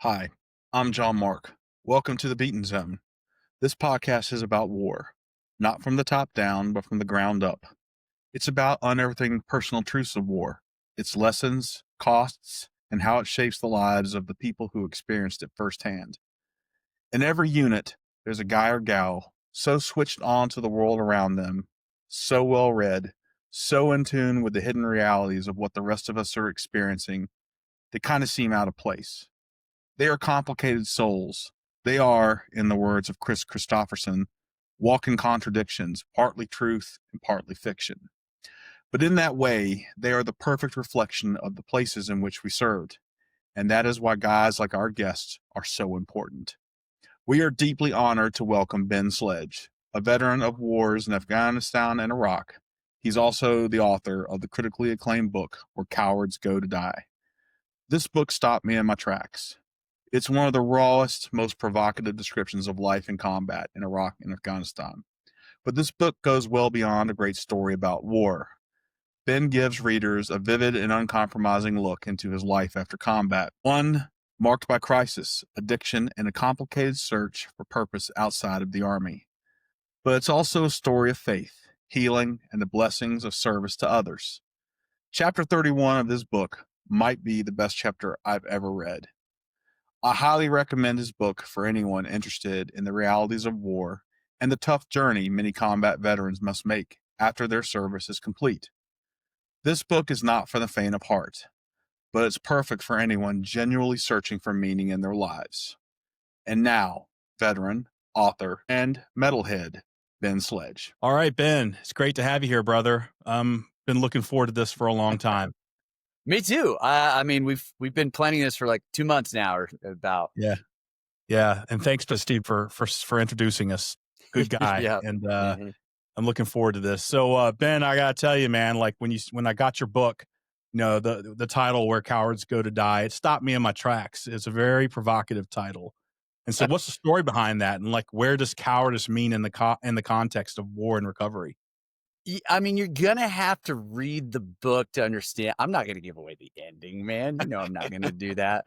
Hi, I'm John Mark. Welcome to the Beaten Zone. This podcast is about war, not from the top down, but from the ground up. It's about unearthing personal truths of war, its lessons, costs, and how it shapes the lives of the people who experienced it firsthand. In every unit, there's a guy or gal so switched on to the world around them, so well read, so in tune with the hidden realities of what the rest of us are experiencing, they kind of seem out of place. They are complicated souls. They are, in the words of Chris Christopherson, walking contradictions, partly truth and partly fiction. But in that way, they are the perfect reflection of the places in which we served. And that is why guys like our guests are so important. We are deeply honored to welcome Ben Sledge, a veteran of wars in Afghanistan and Iraq. He's also the author of the critically acclaimed book, Where Cowards Go to Die. This book stopped me in my tracks. It's one of the rawest, most provocative descriptions of life in combat in Iraq and Afghanistan. But this book goes well beyond a great story about war. Ben gives readers a vivid and uncompromising look into his life after combat, one marked by crisis, addiction, and a complicated search for purpose outside of the Army. But it's also a story of faith, healing, and the blessings of service to others. Chapter 31 of this book might be the best chapter I've ever read. I highly recommend his book for anyone interested in the realities of war and the tough journey many combat veterans must make after their service is complete. This book is not for the faint of heart, but it's perfect for anyone genuinely searching for meaning in their lives. And now, veteran, author, and metalhead, Ben Sledge. All right, Ben, it's great to have you here, brother. Been looking forward to this for a long time. Me too. I mean, we've been planning this for like 2 months now, or about. Yeah, and thanks to Steve for introducing us. Good guy, Yeah. and Mhm. I'm looking forward to this. So, Ben, I gotta tell you, man, like when I got your book, the title "Where Cowards Go to Die," it stopped me in my tracks. It's a very provocative title, and so what's the story behind that, and like where does cowardice mean in the context of war and recovery? I mean, you're gonna have to read the book to understand. I'm not gonna give away the ending, man. You know, I'm not gonna do that.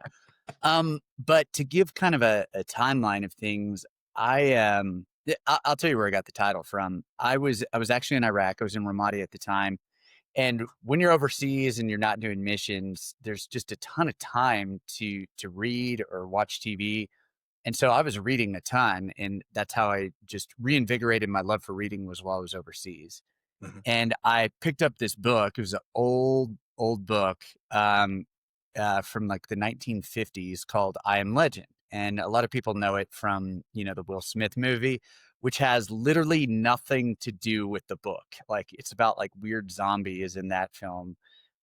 But to give kind of a timeline of things, I'll tell you where I got the title from. I was actually in Iraq. I was in Ramadi at the time. And when you're overseas and you're not doing missions, there's just a ton of time to read or watch TV. And so I was reading a ton, and that's how I just reinvigorated my love for reading was while I was overseas. Mhm. And I picked up this book. It was an old book from like the 1950s called I Am Legend. And a lot of people know it from, the Will Smith movie, which has literally nothing to do with the book. Like it's about like weird zombies in that film.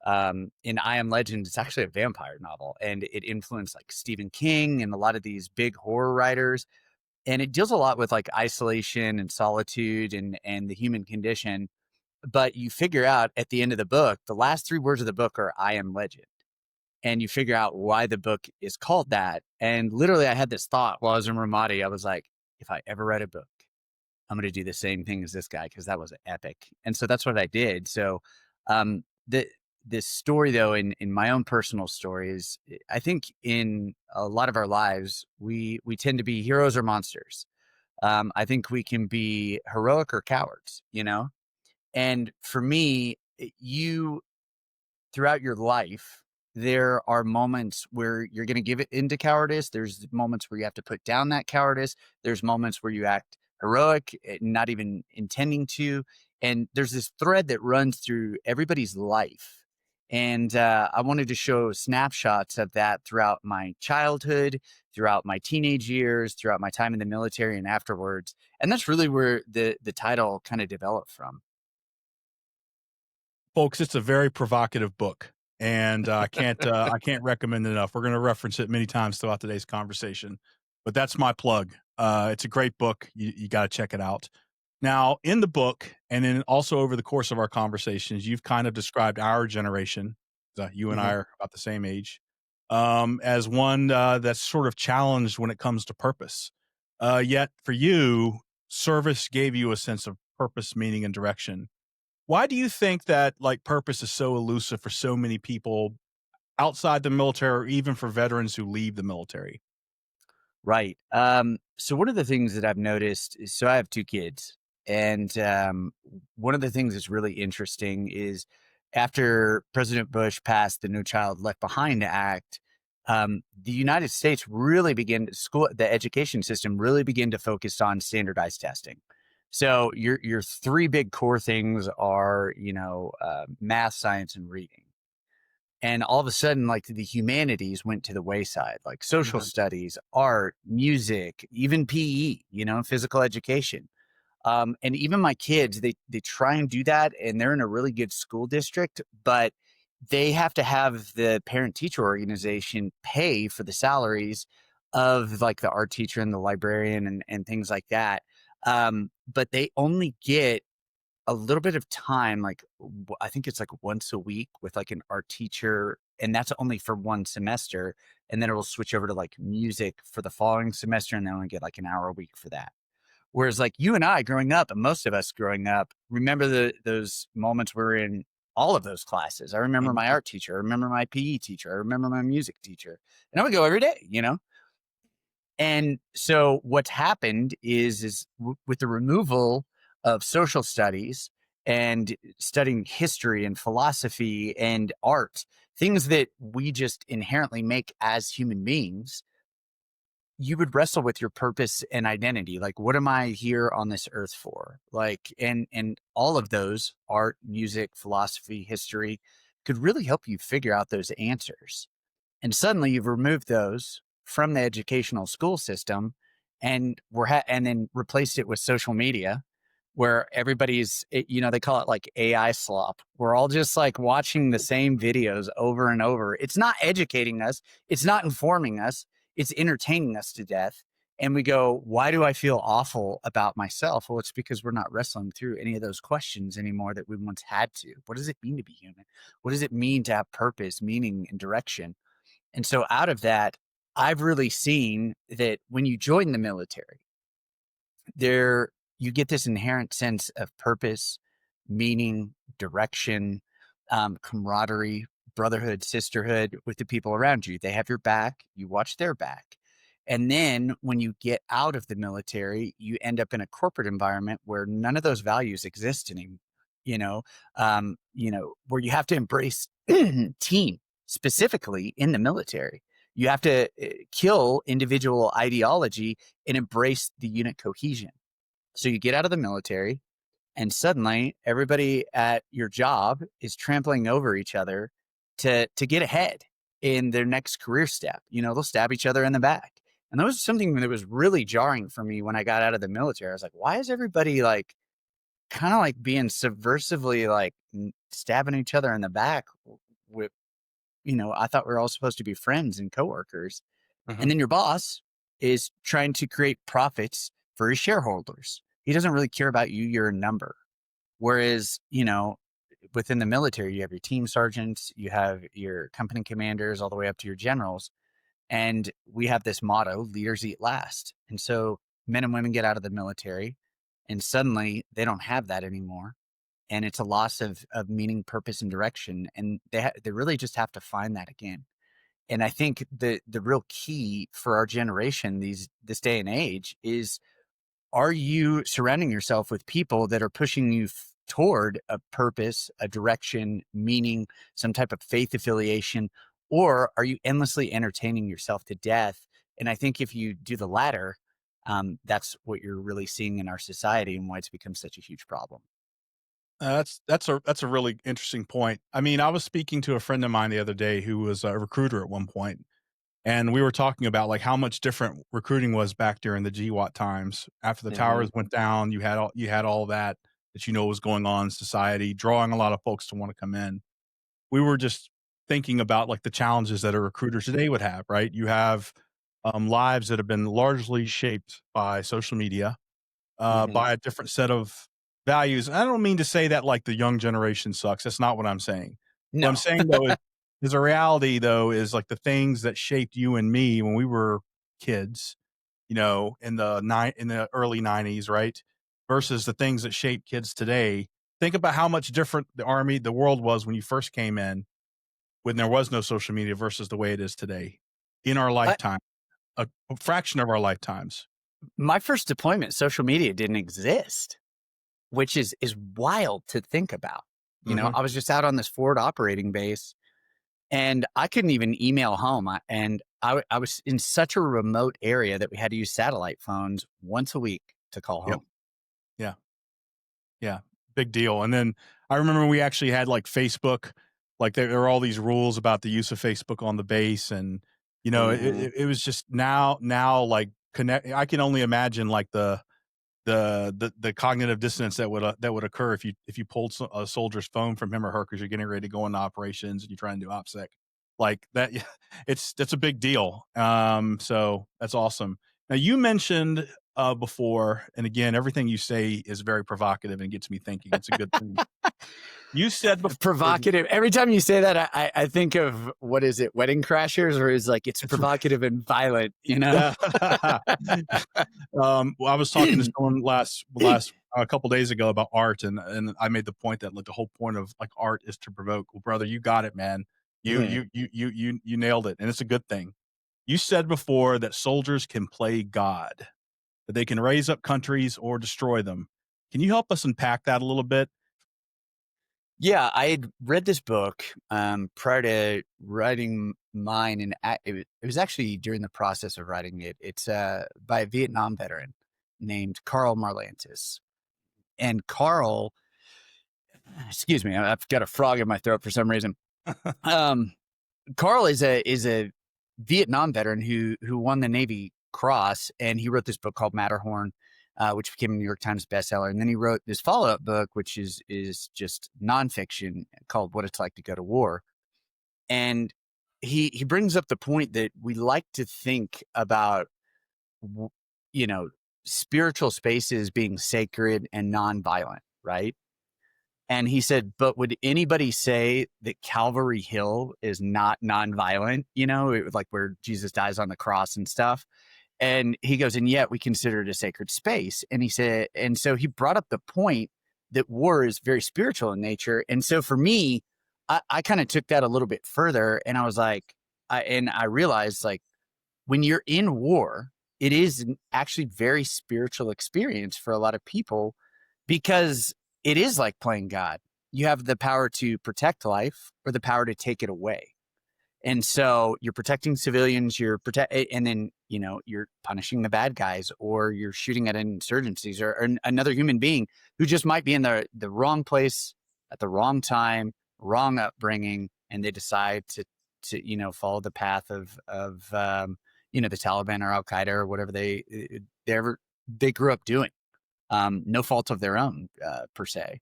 In I Am Legend, it's actually a vampire novel, and it influenced like Stephen King and a lot of these big horror writers. And it deals a lot with like isolation and solitude and the human condition. But you figure out at the end of the book, the last 3 words of the book are I am legend. And you figure out why the book is called that. And literally I had this thought while I was in Ramadi. I was like, if I ever write a book, I'm going to do the same thing as this guy because that was epic. And so that's what I did. So the this story though, in my own personal stories, I think in a lot of our lives, we tend to be heroes or monsters. I think we can be heroic or cowards, and for me, you throughout your life, there are moments where you're going to give it into cowardice. There's moments where you have to put down that cowardice. There's moments where you act heroic, not even intending to. And there's this thread that runs through everybody's life. And I wanted to show snapshots of that throughout my childhood, throughout my teenage years, throughout my time in the military and afterwards. And that's really where the title kind of developed from. Folks, it's a very provocative book, and I can't recommend it enough. We're going to reference it many times throughout today's conversation, but that's my plug. It's a great book. You got to check it out. Now, in the book, and then also over the course of our conversations, you've kind of described our generation. You and I Mhm. are about the same age, as one that's sort of challenged when it comes to purpose. Yet, for you, service gave you a sense of purpose, meaning, and direction. Why do you think that like purpose is so elusive for so many people outside the military or even for veterans who leave the military? Right. So one of the things that I've noticed is, so I have two kids, and one of the things that's really interesting is after President Bush passed the No Child Left Behind Act, the United States really began the education system really began to focus on standardized testing. So your three big core things are, math, science, and reading. And all of a sudden, like, the humanities went to the wayside, like social Mhm. studies, art, music, even PE, physical education. And even my kids, they try and do that, and they're in a really good school district, but they have to have the parent teacher organization pay for the salaries of, like, the art teacher and the librarian and things like that. But they only get a little bit of time, like, I think it's like once a week with like an art teacher, and that's only for one semester. And then it will switch over to like music for the following semester, and they only get like an hour a week for that. Whereas like you and I growing up, and most of us growing up, remember those moments we were in all of those classes. I remember my Mhm. art teacher, I remember my PE teacher, I remember my music teacher, and I would go every day. And so what's happened is with the removal of social studies and studying history and philosophy and art, things that we just inherently make as human beings, you would wrestle with your purpose and identity. Like, what am I here on this earth for? Like, and all of those, art, music, philosophy, history, could really help you figure out those answers. And suddenly you've removed those from the educational school system, and and then replaced it with social media, where they call it like AI slop. We're all just like watching the same videos over and over. It's not educating us, it's not informing us, it's entertaining us to death. And we go, why do I feel awful about myself? Well, it's because we're not wrestling through any of those questions anymore that we once had to. What does it mean to be human? What does it mean to have purpose, meaning, and direction? And so out of that, I've really seen that when you join the military, there you get this inherent sense of purpose, meaning, direction, camaraderie, brotherhood, sisterhood with the people around you. They have your back, you watch their back. And then when you get out of the military, you end up in a corporate environment where none of those values exist anymore. Where you have to embrace team, specifically in the military. You have to kill individual ideology and embrace the unit cohesion. So you get out of the military, and suddenly everybody at your job is trampling over each other to get ahead in their next career step. They'll stab each other in the back. And that was something that was really jarring for me when I got out of the military. I was like, why is everybody like kind of like being subversively like stabbing each other in the back with, I thought we were all supposed to be friends and coworkers. And Mhm. then your boss is trying to create profits for his shareholders. He doesn't really care about you. You're a number. Whereas, within the military, you have your team sergeants, you have your company commanders, all the way up to your generals. And we have this motto, leaders eat last. And so men and women get out of the military, and suddenly they don't have that anymore. And it's a loss of meaning, purpose, and direction. And they really just have to find that again. And I think the real key for our generation, this day and age, is, are you surrounding yourself with people that are pushing you toward a purpose, a direction, meaning, some type of faith affiliation, or are you endlessly entertaining yourself to death? And I think if you do the latter, that's what you're really seeing in our society, and why it's become such a huge problem. That's a really interesting point. I mean, I was speaking to a friend of mine the other day who was a recruiter at one point, and we were talking about like how much different recruiting was back during the GWAT times. After the Hmm. towers went down, you had all that was going on in society, drawing a lot of folks to want to come in. We were just thinking about like the challenges that a recruiter today would have, right? You have lives that have been largely shaped by social media, Hmm. by a different set of values. I don't mean to say that like the young generation sucks. That's not what I'm saying. What I'm No. saying though is a reality though is like the things that shaped you and me when we were kids, in the early '90s, right? Versus the things that shape kids today. Think about how much different the world was when you first came in when there was no social media versus the way it is today in our lifetime, a fraction of our lifetimes. My first deployment, social media didn't exist, which is wild to think about. You know, Mhm. I was just out on this forward operating base and I couldn't even email home. I was in such a remote area that we had to use satellite phones once a week to call Yep. home. Yeah. Yeah. Big deal. And then I remember we actually had like Facebook, like there were all these rules about the use of Facebook on the base. And, you know, Mhm. it was just now like I can only imagine like the cognitive dissonance that would occur if you pulled a soldier's phone from him or her because you're getting ready to go into operations and you're trying to do OPSEC like that. That's a big deal. So that's awesome. Now you mentioned before, and again, everything you say is very provocative and gets me thinking. It's a good thing. You said before. Provocative. Every time you say that, I think of, what is it, Wedding Crashers, or is like, it's It's provocative and violent, you know? yeah. Well, I was talking to someone last a couple days ago about art, and I made the point that like the whole point of like art is to provoke. Well, brother, you got it, man. Mhm. You nailed it, and it's a good thing. You said before that soldiers can play God, that they can raise up countries or destroy them. Can you help us unpack that a little bit? Yeah, I had read this book prior to writing mine, and it was actually during the process of writing it. It's by a Vietnam veteran named Carl Marlantis. And Carl, excuse me, I've got a frog in my throat for some reason. Um, Carl is a Vietnam veteran who won the Navy Cross, and he wrote this book called Matterhorn, which became a New York Times bestseller. And then he wrote this follow-up book, which is just nonfiction, called What It's Like to Go to War. And he brings up the point that we like to think about, you know, spiritual spaces being sacred and nonviolent, right? And he said, but would anybody say that Calvary Hill is not nonviolent? You know, like where Jesus dies on the cross and stuff. And he goes, and yet we consider it a sacred space. And he said, and so he brought up the point that war is very spiritual in nature. And so for me, I kind of took that a little bit further, and I was like, I realized, like, when you're in war, it is an actually very spiritual experience for a lot of people, because it is like playing God. You have the power to protect life or the power to take it away. And so you're protecting civilians, and then, you know, you're punishing the bad guys, or you're shooting at insurgencies, or another human being who just might be in the wrong place at the wrong time, wrong upbringing, and they decide to you know, follow the path of you know, the Taliban or Al Qaeda or whatever they grew up doing, no fault of their own, per se.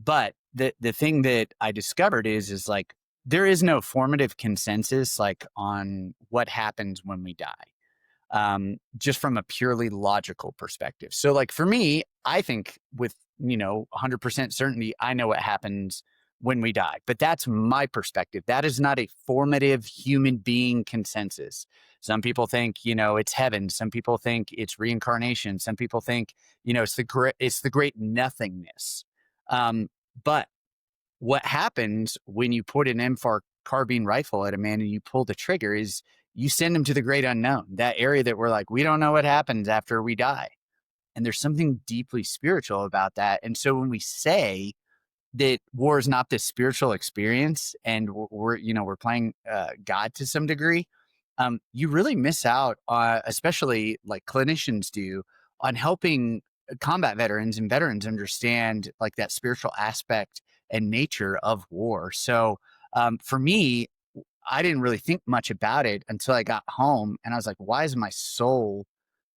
But the thing that I discovered is like, there is no formative consensus like on what happens when we die, just from a purely logical perspective. So like for me, I think with, you know, 100% certainty, I know what happens when we die. But that's my perspective. That is not a formative human being consensus. Some people think, you know, it's heaven. Some people think it's reincarnation. Some people think, you know, it's the great nothingness. But what happens when you put an M4 carbine rifle at a man and you pull the trigger is you send him to the great unknown, that area that we're like, we don't know what happens after we die. And there's something deeply spiritual about that. And so when we say that war is not this spiritual experience, and we're playing God to some degree, you really miss out, especially like clinicians do, on helping combat veterans and veterans understand like that spiritual aspect and nature of war. So for me, I didn't really think much about it until I got home, and I was like, why is my soul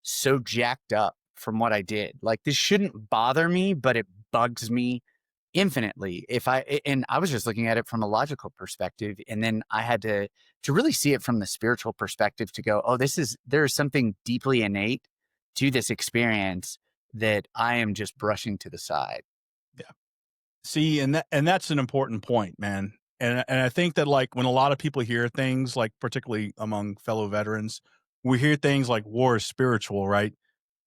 so jacked up from what I did? Like, this shouldn't bother me, but it bugs me infinitely. And I was just looking at it from a logical perspective, and then I had to really see it from the spiritual perspective to go, oh, there's something deeply innate to this experience that I am just brushing to the side. Yeah. See, and that's an important point, man. And I think that like when a lot of people hear things, like particularly among fellow veterans, we hear things like war is spiritual, right?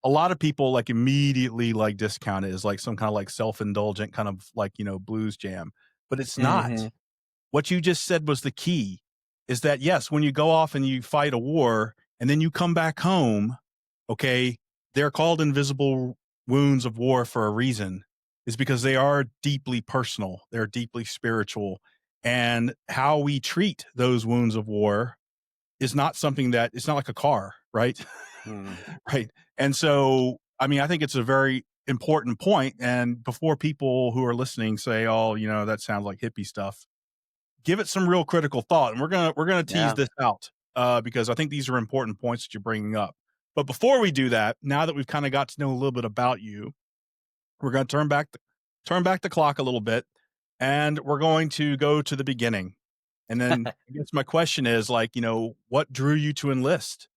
A lot of people like immediately like discount it as like some kind of like self-indulgent kind of like, you know, blues jam, but it's not. Mhm. what you just said was the key, is that, yes, when you go off and you fight a war and then you come back home, okay, they're called invisible wounds of war for a reason, is because they are deeply personal. They're deeply spiritual. And how we treat those wounds of war is not something that, it's not like a car, right? Right. And so, I mean, I think it's a very important point. And before people who are listening say, oh, that sounds like hippie stuff, give it some real critical thought. And we're going to tease Yeah. this out because I think these are important points that you're bringing up. But before we do that, now that we've kind of got to know a little bit about you, we're going to turn back the clock a little bit, and we're going to go to the beginning. And then I guess my question is, like, what drew you to enlist?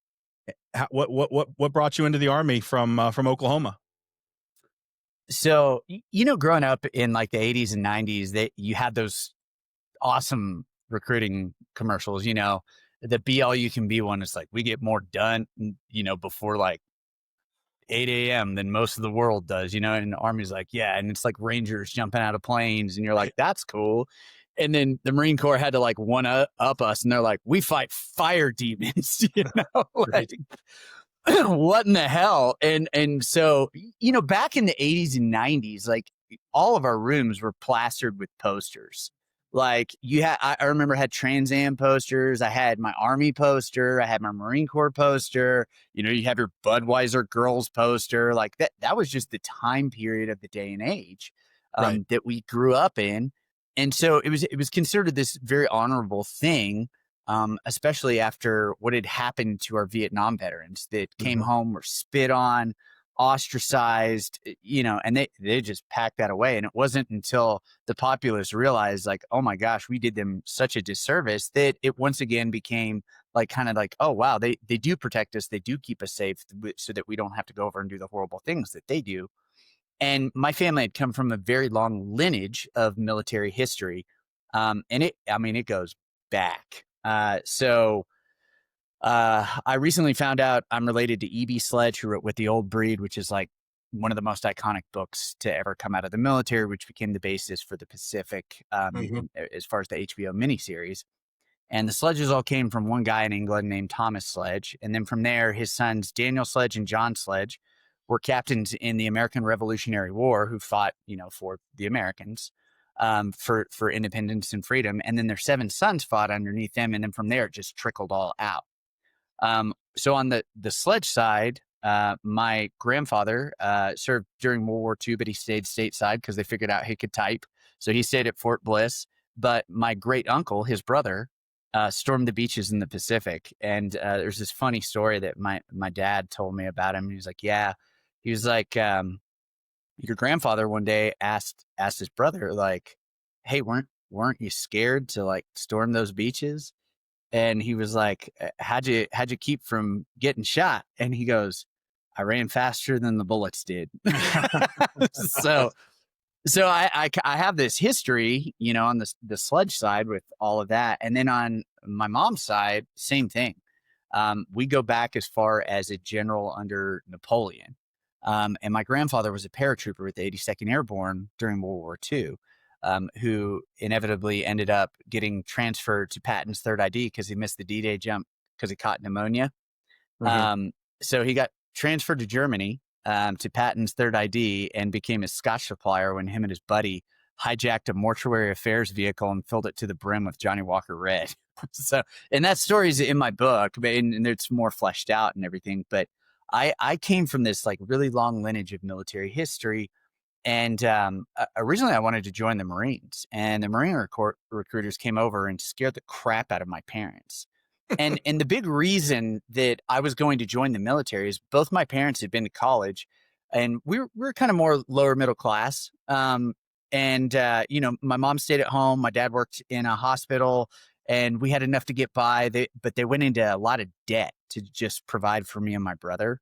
What brought you into the Army from Oklahoma? So, growing up in like the 80s and 90s, you had those awesome recruiting commercials, the be all you can be one is like, we get more done, before like 8 a.m. than most of the world does, and the Army's like, yeah. And it's like Rangers jumping out of planes and you're like, that's cool. And then the Marine Corps had to like one up us and they're like, we fight fire demons, like, what in the hell? And so, back in the 80s and 90s, like all of our rooms were plastered with posters. Like I remember I had Trans Am posters. I had my Army poster. I had my Marine Corps poster. You have your Budweiser girls poster. Like that was just the time period of the day and age Right. that we grew up in. And so it was considered this very honorable thing, especially after what had happened to our Vietnam veterans that came home, were spit on, ostracized, and they just packed that away. And it wasn't until the populace realized, like, oh my gosh, we did them such a disservice, that it once again became like kind of like, oh wow, they do protect us, they do keep us safe, so that we don't have to go over and do the horrible things that they do. And my family had come from a very long lineage of military history, and it goes back. So I recently found out I'm related to E.B. Sledge, who wrote With the Old Breed, which is like one of the most iconic books to ever come out of the military, which became the basis for the Pacific, as far as the HBO miniseries. And the Sledges all came from one guy in England named Thomas Sledge. And then from there, his sons, Daniel Sledge and John Sledge, were captains in the American Revolutionary War who fought, for the Americans, for independence and freedom. And then their 7 sons fought underneath them. And then from there, it just trickled all out. So on the Sledge side, my grandfather served during World War II, but he stayed stateside because they figured out he could type. So he stayed at Fort Bliss. But my great uncle, his brother, stormed the beaches in the Pacific. And there's this funny story that my dad told me about him. He was like, yeah, he was like, your grandfather one day asked his brother, like, hey, weren't you scared to like storm those beaches? And he was like, how'd you keep from getting shot? And he goes, I ran faster than the bullets did. So I have this history, on the Sledge side with all of that. And then on my mom's side, same thing. We go back as far as a general under Napoleon. And my grandfather was a paratrooper with the 82nd Airborne during World War II. Who inevitably ended up getting transferred to Patton's Third ID because he missed the D-Day jump because he caught pneumonia. So he got transferred to Germany to Patton's Third ID and became a Scotch supplier when him and his buddy hijacked a mortuary affairs vehicle and filled it to the brim with Johnny Walker Red. And that story's in my book, and it's more fleshed out and everything. But I came from this like really long lineage of military history. And originally I wanted to join the Marines, and the Marine recruiters came over and scared the crap out of my parents. And the big reason that I was going to join the military is both my parents had been to college, and we were kind of more lower middle class. My mom stayed at home. My dad worked in a hospital, and we had enough to get by. But they went into a lot of debt to just provide for me and my brother.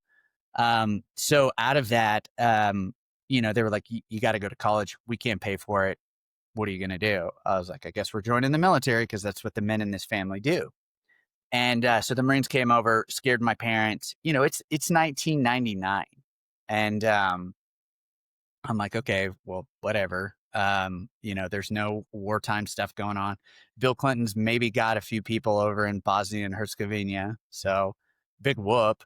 So out of that, they were like, you got to go to college. We can't pay for it. What are you going to do? I was like, I guess we're joining the military because that's what the men in this family do. And so the Marines came over, scared my parents. It's 1999. And I'm like, okay, well, whatever. There's no wartime stuff going on. Bill Clinton's maybe got a few people over in Bosnia and Herzegovina. So big whoop.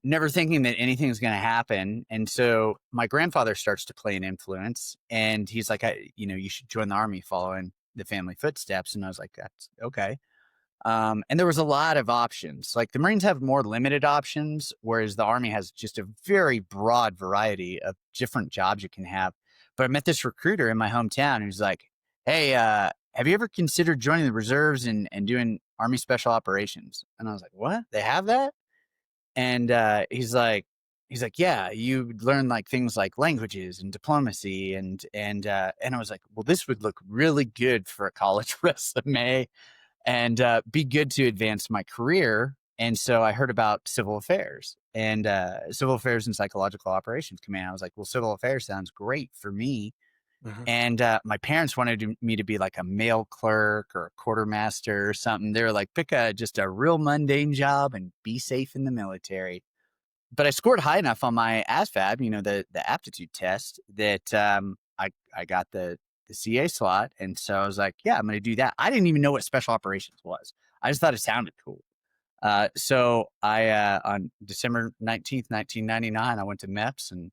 Never thinking that anything's going to happen. And so my grandfather starts to play an influence, and he's like, you should join the army following the family footsteps. And I was like, that's okay. And there was a lot of options. Like the Marines have more limited options, whereas the Army has just a very broad variety of different jobs you can have. But I met this recruiter in my hometown who's like, hey, have you ever considered joining the reserves and doing Army Special Operations? And I was like, what? They have that? And he's like, yeah, you learn like things like languages and diplomacy and I was like, well, this would look really good for a college resume and be good to advance my career. And so I heard about civil affairs and psychological operations command. I was like, well, civil affairs sounds great for me. Mhm. And my parents wanted me to be like a mail clerk or a quartermaster or something. They were like, pick just a real mundane job and be safe in the military. But I scored high enough on my ASVAB, the aptitude test, that I got the CA slot. And so I was like, yeah, I'm going to do that. I didn't even know what special operations was. I just thought it sounded cool. So I on December 19th, 1999, I went to MEPS and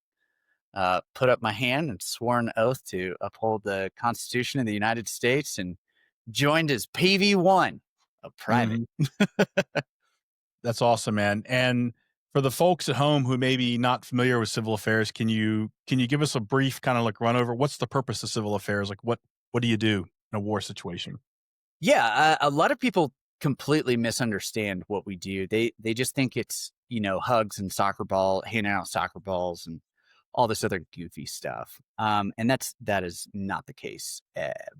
put up my hand and swore an oath to uphold the Constitution of the United States and joined as PV1, a private. That's awesome, man. And for the folks at home who may be not familiar with civil affairs, can you give us a brief kind of like run over? What's the purpose of civil affairs? Like what do you do in a war situation? Yeah, a lot of people completely misunderstand what we do. They just think it's, hugs and handing out soccer balls and all this other goofy stuff. And that is not the case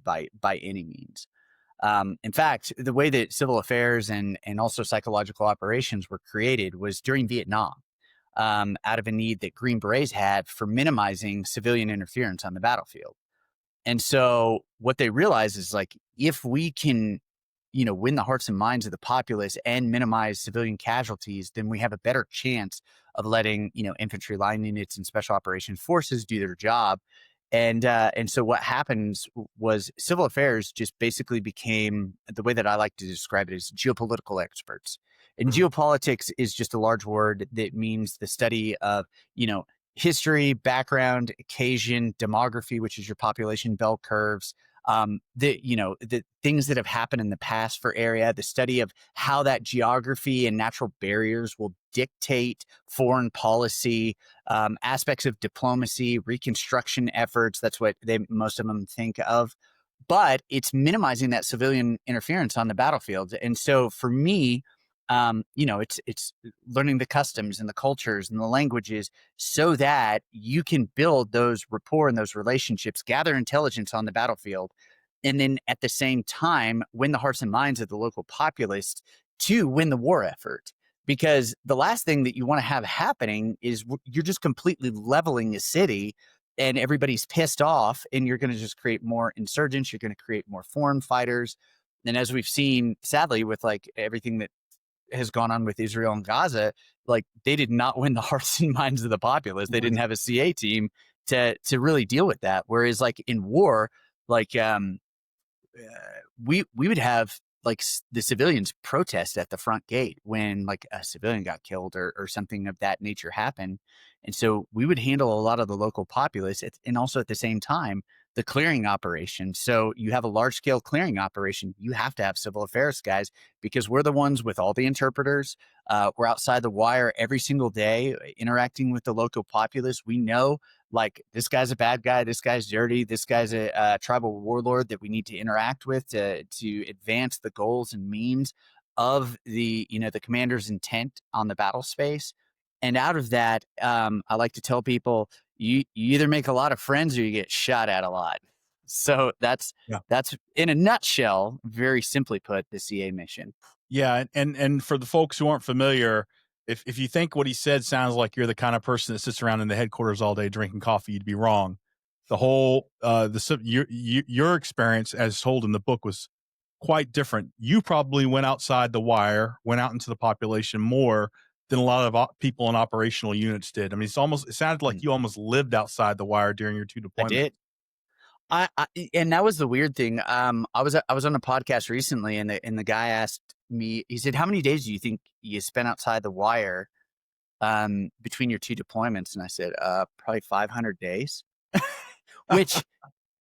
by any means. In fact, the way that civil affairs and also psychological operations were created was during Vietnam, out of a need that Green Berets had for minimizing civilian interference on the battlefield. And so what they realize is like, if we can, win the hearts and minds of the populace and minimize civilian casualties, then we have a better chance of letting, infantry line units and special operations forces do their job. And so what happens was civil affairs just basically became, the way that I like to describe it, is geopolitical experts. And geopolitics is just a large word that means the study of, history, background, occasion, demography, which is your population bell curves, the things that have happened in the past for area, the study of how that geography and natural barriers will dictate foreign policy, aspects of diplomacy, reconstruction efforts. That's what most of them think of. But it's minimizing that civilian interference on the battlefield. And so for me, it's learning the customs and the cultures and the languages so that you can build those rapport and those relationships, gather intelligence on the battlefield, and then at the same time win the hearts and minds of the local populace to win the war effort. Because the last thing that you want to have happening is you're just completely leveling a city and everybody's pissed off, and you're going to just create more insurgents. You're going to create more foreign fighters. And as we've seen, sadly, with like everything that has gone on with Israel and Gaza, like they did not win the hearts and minds of the populace. They didn't have a CA team to really deal with that. Whereas like in war, like we would have like the civilians protest at the front gate when like a civilian got killed or something of that nature happened. And so we would handle a lot of the local populace and also at the same time, the clearing operation. So you have a large scale clearing operation. You have to have civil affairs guys because we're the ones with all the interpreters. We're outside the wire every single day interacting with the local populace. We know like this guy's a bad guy, this guy's dirty, this guy's a tribal warlord that we need to interact with to advance the goals and means of the commander's intent on the battle space. And out of that, I like to tell people you either make a lot of friends or you get shot at a lot. So that's in a nutshell, very simply put, the CA mission. Yeah, and for the folks who aren't familiar, if you think what he said sounds like you're the kind of person that sits around in the headquarters all day drinking coffee, you'd be wrong. The whole your experience as told in the book was quite different. You probably went outside the wire, went out into the population more than a lot of people in operational units did. I mean, it sounded like you almost lived outside the wire during your two I deployments. did. And that was the weird thing. I was on a podcast recently, and the guy asked me. He said, "How many days do you think you spent outside the wire between your two deployments?" And I said, "Probably 500 days," which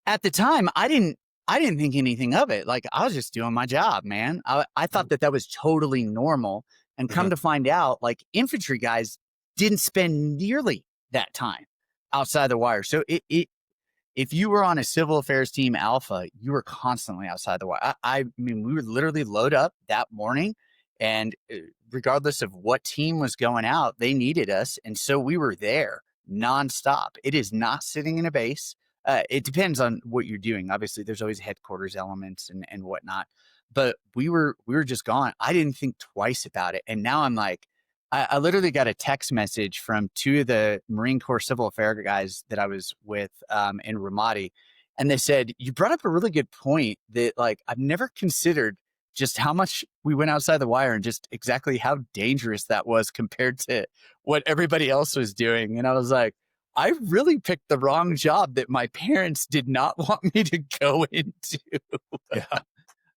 at the time I didn't think anything of it. Like, I was just doing my job, man. I thought that was totally normal. And come to find out, like, infantry guys didn't spend nearly that time outside the wire. So if you were on a civil affairs team alpha, you were constantly outside the wire. I mean, we would literally load up that morning, and regardless of what team was going out, they needed us. And so we were there nonstop. It is not sitting in a base. It depends on what you're doing. Obviously, there's always headquarters elements and whatnot, but we were just gone. I didn't think twice about it. And now I'm like, I literally got a text message from two of the Marine Corps civil affairs guys that I was with in Ramadi. And they said, you brought up a really good point that, like, I've never considered just how much we went outside the wire and just exactly how dangerous that was compared to what everybody else was doing. And I was like, I really picked the wrong job that my parents did not want me to go into. Yeah,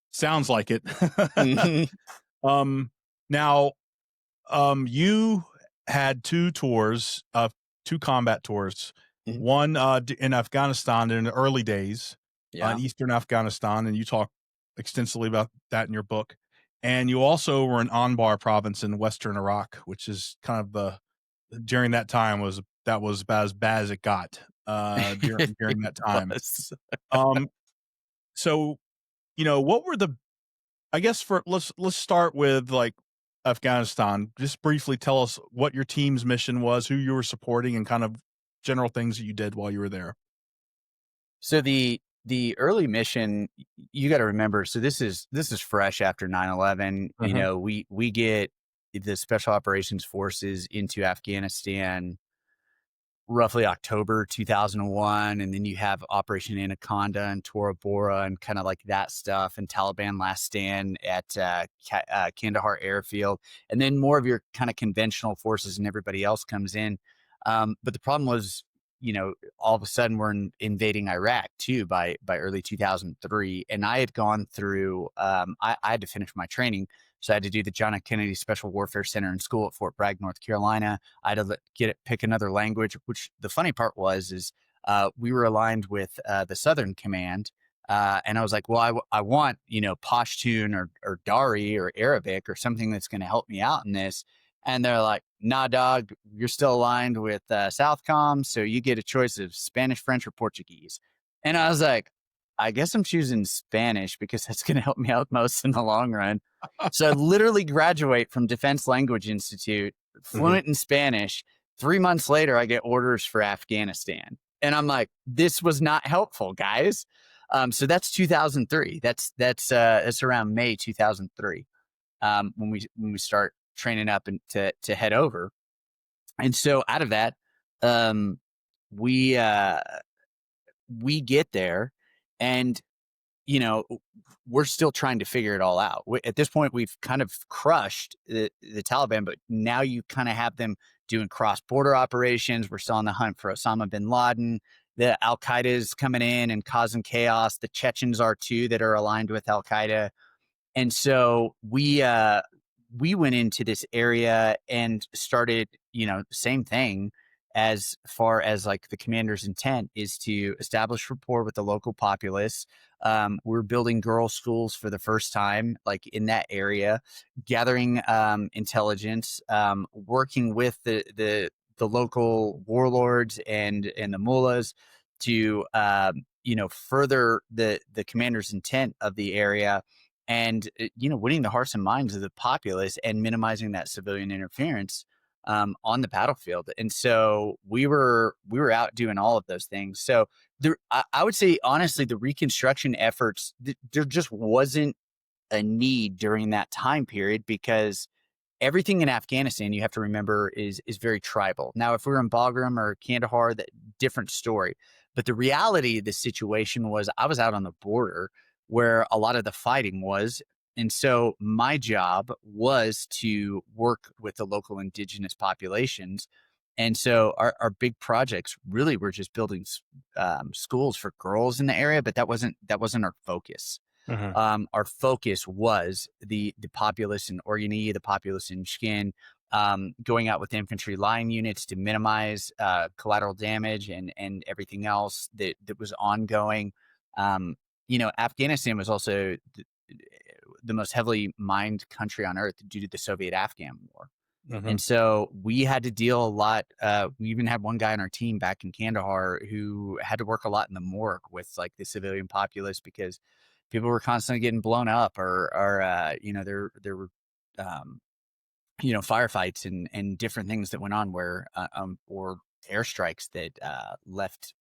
sounds like it. Mhm. Now, you had two combat tours. Mhm. One in Afghanistan in the early days, Yeah. in Eastern Afghanistan, and you talk extensively about that in your book. And you also were in Anbar province in Western Iraq, which is kind of during that time was about as bad as it got during that time. Was. Um, so what were the I guess let's start with like Afghanistan. Just briefly tell us what your team's mission was, who you were supporting, and kind of general things that you did while you were there. So the early mission, you got to remember. So this is fresh after 9/11. We get the Special Operations Forces into Afghanistan roughly October 2001, and then you have Operation Anaconda and Tora Bora and kind of like that stuff, and Taliban Last Stand at Kandahar Airfield, and then more of your kind of conventional forces and everybody else comes in. But the problem was, all of a sudden we're invading Iraq too by early 2003, and I had gone through. I had to finish my training. So I had to do the John F. Kennedy Special Warfare Center in school at Fort Bragg, North Carolina. I had to pick another language, which the funny part is we were aligned with the Southern Command. And I was like, well, I want, Pashtun or Dari or Arabic or something that's going to help me out in this. And they're like, nah, dog, you're still aligned with Southcom. So you get a choice of Spanish, French, or Portuguese. And I was like, I guess I'm choosing Spanish because that's going to help me out most in the long run. So I literally graduate from Defense Language Institute, fluent in Spanish. 3 months later, I get orders for Afghanistan. And I'm like, this was not helpful, guys. So that's 2003. That's around May 2003 when we start training up and to head over. And so out of that, we get there, and we're still trying to figure it all out. At this point, we've kind of crushed the Taliban, but now you kind of have them doing cross-border operations. We're still on the hunt for Osama bin Laden. The Al-Qaeda is coming in and causing chaos. The Chechens are too, that are aligned with Al-Qaeda. And so we went into this area and started, same thing as far as like the commander's intent is to establish rapport with the local populace. We're building girls' schools for the first time, like in that area, gathering intelligence, working with the local warlords and the mullahs to further the commander's intent of the area, and winning the hearts and minds of the populace and minimizing that civilian interference on the battlefield. And so we were out doing all of those things. So I would say, honestly, the reconstruction efforts, there just wasn't a need during that time period, because everything in Afghanistan, you have to remember, is very tribal. Now, if we were in Bagram or Kandahar, that different story. But the reality of the situation was I was out on the border where a lot of the fighting was. And so my job was to work with the local indigenous populations And so our big projects really were just building schools for girls in the area, but that wasn't our focus. Mhm. Our focus was the populace in Orkney, the populace in Shkin, going out with infantry line units to minimize collateral damage and everything else that was ongoing. Um, Afghanistan was also the most heavily mined country on earth due to the Soviet-Afghan War. And Mhm. so we had to deal a lot. We even had one guy on our team back in Kandahar who had to work a lot in the morgue with like the civilian populace because people were constantly getting blown up or there were, um, firefights and different things that went on where, or airstrikes that left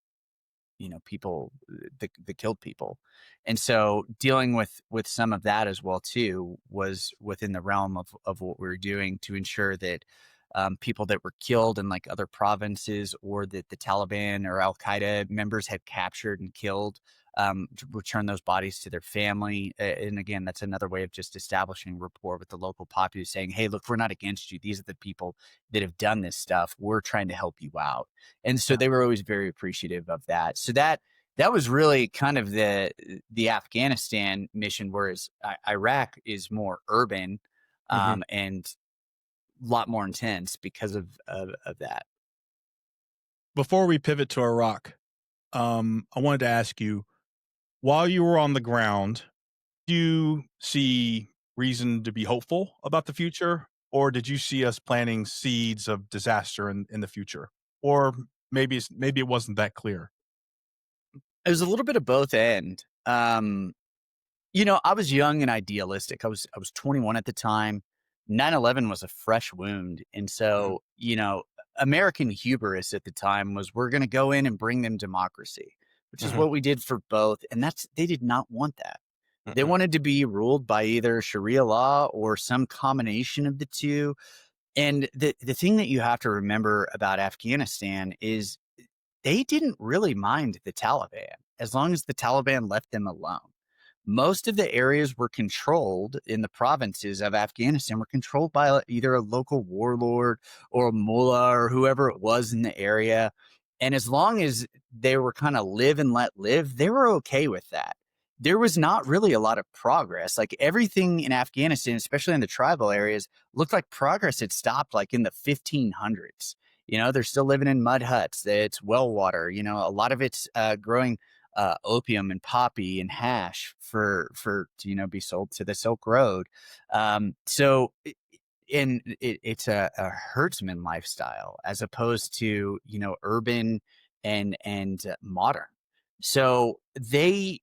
people that killed people. And so dealing with some of that as well too was within the realm of what we were doing to ensure that people that were killed in like other provinces or that the Taliban or Al Qaeda members had captured and killed, to return those bodies to their family. And again, that's another way of just establishing rapport with the local populace, saying, "Hey, look, we're not against you. These are the people that have done this stuff. We're trying to help you out." And so Yeah. they were always very appreciative of that. So that was really kind of the Afghanistan mission, whereas Iraq is more urban, Mhm. and a lot more intense because of that. Before we pivot to Iraq, I wanted to ask you, while you were on the ground, do you see reason to be hopeful about the future, or did you see us planting seeds of disaster in the future? Or maybe it wasn't that clear. It was a little bit of both end. I was young and idealistic. I was 21 at the time. 9/11 was a fresh wound. And Mhm. so, American hubris at the time was we're going to go in and bring them democracy, which is Mhm. what we did for both. And they did not want that. They Mhm. wanted to be ruled by either Sharia law or some combination of the two. And the thing that you have to remember about Afghanistan is they didn't really mind the Taliban as long as the Taliban left them alone. Most of the areas were controlled in the provinces of Afghanistan were controlled by either a local warlord or a mullah or whoever it was in the area. And as long as they were kind of live and let live, they were okay with that. There was not really a lot of progress. Like everything in Afghanistan, especially in the tribal areas, looked like progress had stopped like in the 1500s. They're still living in mud huts. It's well water. A lot of it's growing opium and poppy and hash for to be sold to the Silk Road. It's a herdsman lifestyle as opposed to urban and modern. So they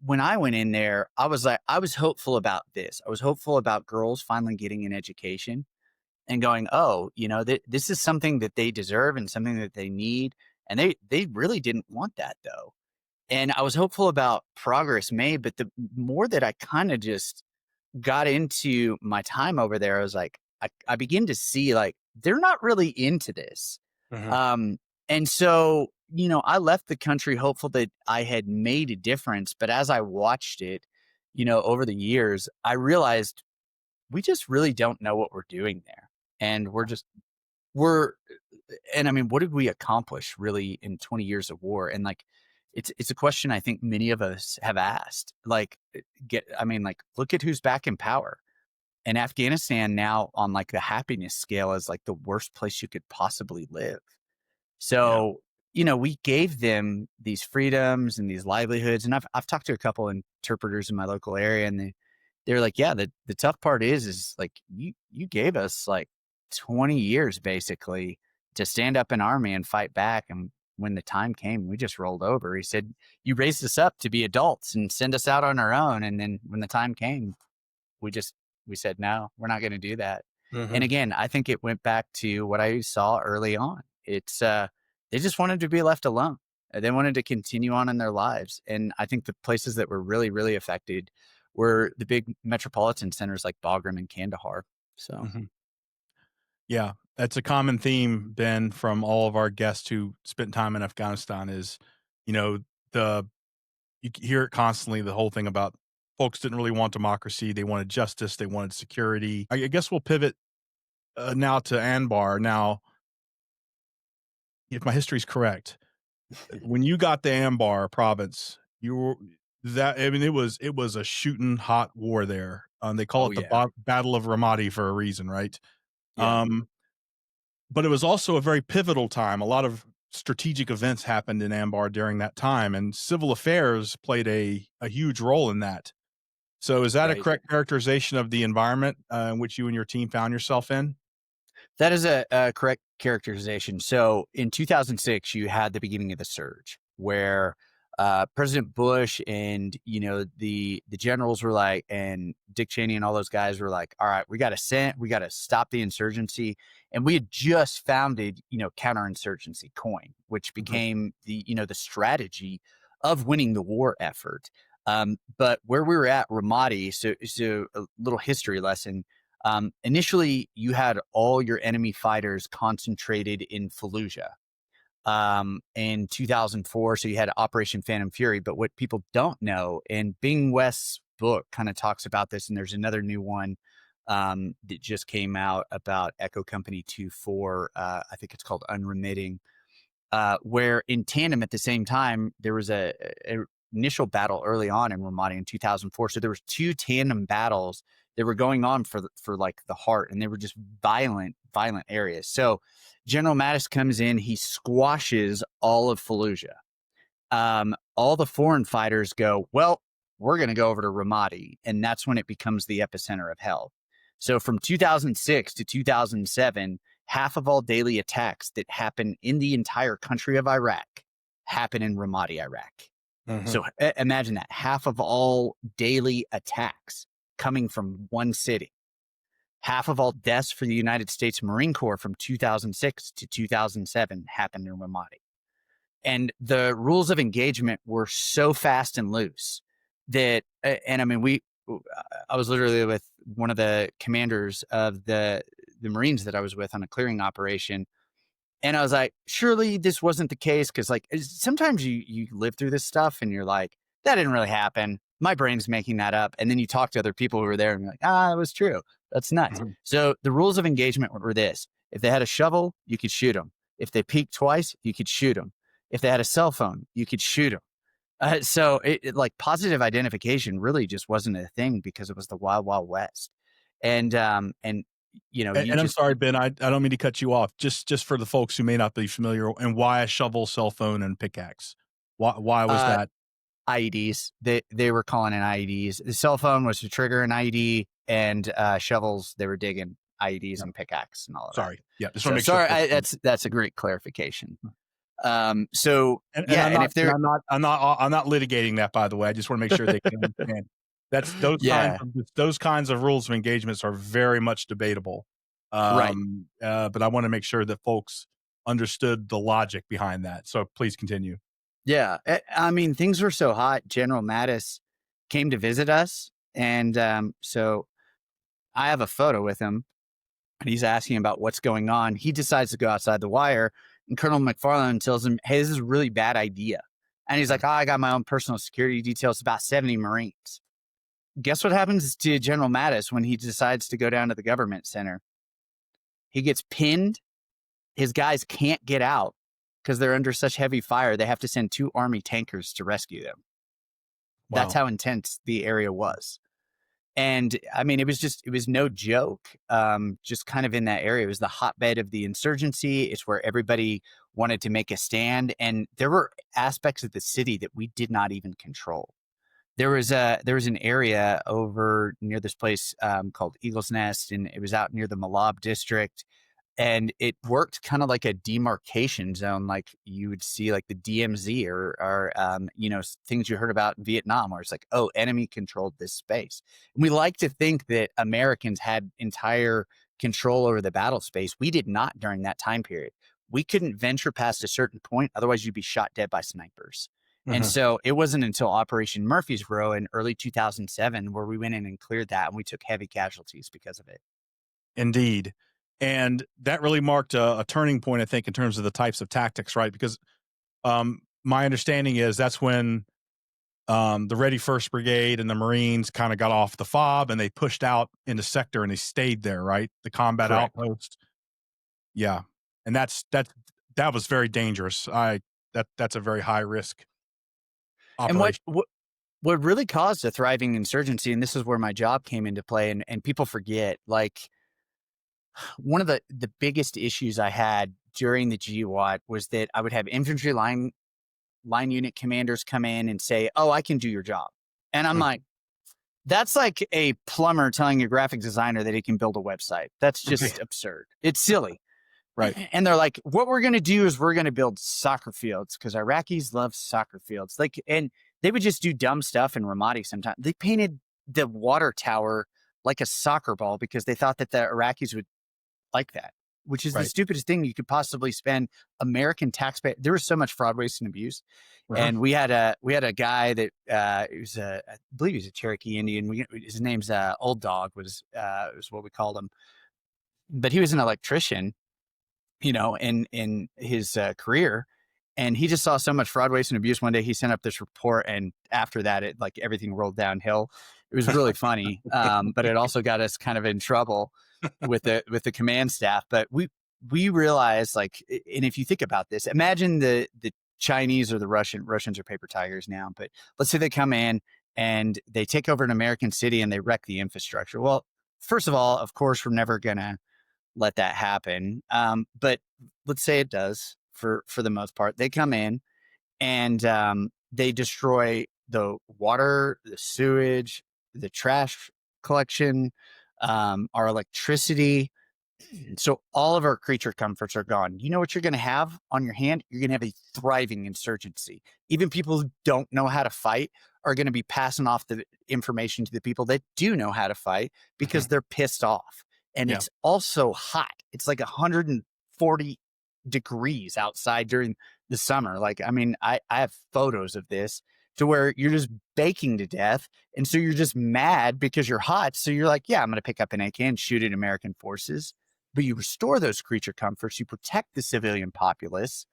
when I went in there, I was hopeful about this. I was hopeful about girls finally getting an education and going, oh, this is something that they deserve and something that they need. And they really didn't want that though. And I was hopeful about progress made, but the more that I kind of just got into my time over there, I was like, I begin to see like they're not really into this. Mhm. Um, and so, I left the country hopeful that I had made a difference. But as I watched it, over the years, I realized we just really don't know what we're doing there. And we're and I mean, what did we accomplish really in 20 years of war? And like, it's a question I think many of us have asked. Like, look at who's back in power. And Afghanistan now on like the happiness scale is like the worst place you could possibly live. Yeah. So, we gave them these freedoms and these livelihoods. And I've talked to a couple interpreters in my local area and they're like, yeah, the tough part is like you gave us like 20 years basically to stand up an army and fight back. And when the time came, we just rolled over. He said, you raised us up to be adults and send us out on our own. And then when the time came, we just we said, no, we're not going to do that. And Mhm. again, I think it went back to what I saw early on. It's they just wanted to be left alone. They wanted to continue on in their lives. And I think the places that were really, really affected were the big metropolitan centers like Bagram and Kandahar. So Mhm. Yeah, that's a common theme, Ben, from all of our guests who spent time in Afghanistan is, you know, the hear it constantly, the whole thing about folks didn't really want democracy, they wanted justice, they wanted security. I guess we'll pivot, now to Anbar. Now, if my history is correct, when you got the Anbar province, you were that. I mean, it was a shooting hot war there. They call Oh it the yeah. Battle of Ramadi for a reason, right? Yeah. But it was also a very pivotal time. A lot of strategic events happened in Anbar during that time, and civil affairs played a huge role in that. So, is that a Right. correct characterization of the environment in which you and your team found yourself in? That is a correct characterization. So in 2006, you had the beginning of the surge where President Bush and the generals were like, and Dick Cheney and all those guys were like, all right, we got to stop the insurgency, and we had just founded counterinsurgency coin, which Mhm. became the strategy of winning the war effort. But where we were at Ramadi, so a little history lesson. Initially, you had all your enemy fighters concentrated in Fallujah in 2004. So you had Operation Phantom Fury. But what people don't know, and Bing West's book kind of talks about this, and there's another new one that just came out about Echo Company 2-4. I think it's called Unremitting, where in tandem at the same time, there was a initial battle early on in Ramadi in 2004. So there was two tandem battles that were going on for like the heart, and they were just violent areas. So General Mattis comes in, he squashes all of Fallujah. All the foreign fighters go, well, we're going to go over to Ramadi, and that's when it becomes the epicenter of hell. So from 2006 to 2007, half of all daily attacks that happen in the entire country of Iraq happen in Ramadi, Iraq. So imagine that, half of all daily attacks coming from one city. Half of all deaths for the United States Marine Corps from 2006 to 2007 happened in Ramadi. And the rules of engagement were so fast and loose that, and I mean, I was literally with one of the commanders of the Marines that I was with on a clearing operation. And I was like, surely this wasn't the case. Cause like sometimes you live through this stuff and you're like, that didn't really happen. My brain's making that up. And then you talk to other people who were there and you're like, it was true. That's nuts. Mhm. So the rules of engagement were this: if they had a shovel, you could shoot them. If they peeked twice, you could shoot them. If they had a cell phone, you could shoot them. So it like positive identification really just wasn't a thing because it was the wild, wild west. And you And I'm just, sorry, Ben, I don't mean to cut you off. Just for the folks who may not be familiar, and why a shovel, cell phone, and pickaxe? Why was uh, that? IEDs. They were calling in IEDs. The cell phone was to trigger an IED, and shovels, they were digging IEDs Yeah, and pickaxe and all of that. sorry. Yeah, just want to So make sure sorry, folks know. that's a great clarification. So And yeah, and if they're I'm not litigating that, by the way. I just want to make sure they can understand. That's yeah, those kinds of rules of engagements are very much debatable. right. But I want to make sure that folks understood the logic behind that. So please continue. Yeah, I mean, things were so hot. General Mattis came to visit us, and so I have a photo with him, and he's asking about what's going on. He decides to go outside the wire, and Colonel McFarland tells him, "Hey, this is a really bad idea." And he's like, "Oh, I got my own personal security details, about 70 Marines." Guess what happens to General Mattis when he decides to go down to the government center? He gets pinned. His guys can't get out because they're under such heavy fire. They have to send 2 Army tankers to rescue them. That's Wow. how intense the area was. And I mean, it was no joke. Just kind of in that area, it was the hotbed of the insurgency. It's where everybody wanted to make a stand. And there were aspects of the city that we did not even control. There was an area over near this place called Eagle's Nest, and it was out near the Malab district, and it worked kind of like a demarcation zone, like you would see like the DMZ or things you heard about in Vietnam, where it's like, oh, enemy controlled this space. And we like to think that Americans had entire control over the battle space. We did not during that time period. We couldn't venture past a certain point, otherwise you'd be shot dead by snipers. And Mhm. so it wasn't until Operation Murphy's Row in early 2007 where we went in and cleared that, and we took heavy casualties because of it. Indeed. And that really marked a turning point, I think, in terms of the types of tactics, right? Because my understanding is that's when the Ready First Brigade and the Marines kind of got off the fob and they pushed out into sector and they stayed there, right? The combat Correct. outpost. Yeah. And that's That was very dangerous. That's a very high risk And operation. what really caused a thriving insurgency, and this is where my job came into play, and people forget, like, one of the biggest issues I had during the GWAT was that I would have infantry line unit commanders come in and say, "Oh, I can do your job," and I'm like, that's like a plumber telling a graphic designer that he can build a website. That's just absurd. It's silly. Right. And they're like, what we're going to do is we're going to build soccer fields because Iraqis love soccer fields. Like, and they would just do dumb stuff in Ramadi sometimes. They painted the water tower like a soccer ball because they thought that the Iraqis would like that, which is the Right. stupidest thing you could possibly spend American taxpayer. There was so much fraud, waste, and abuse. And we had a guy that I believe he's a Cherokee Indian. His name's Old Dog was what we called him, but he was an electrician, in his career. And he just saw so much fraud, waste, and abuse. One day he sent up this report, and after that, everything rolled downhill. It was really funny, but it also got us kind of in trouble with the command staff. But we realized, and if you think about this, imagine the Chinese or the Russians are paper tigers now, but let's say they come in and they take over an American city and they wreck the infrastructure. Well, first of all, of course, we're never gonna let that happen. But let's say it does for the most part. They come in and they destroy the water, the sewage, the trash collection, our electricity. So all of our creature comforts are gone. You know what you're going to have on your hand? You're going to have a thriving insurgency. Even people who don't know how to fight are going to be passing off the information to the people that do know how to fight because they're pissed off. And it's also hot. It's like 140 degrees outside during the summer. I have photos of this to where you're just baking to death. And so you're just mad because you're hot. So you're like, yeah, I'm going to pick up an AK and shoot at American forces. But you restore those creature comforts, you protect the civilian populace,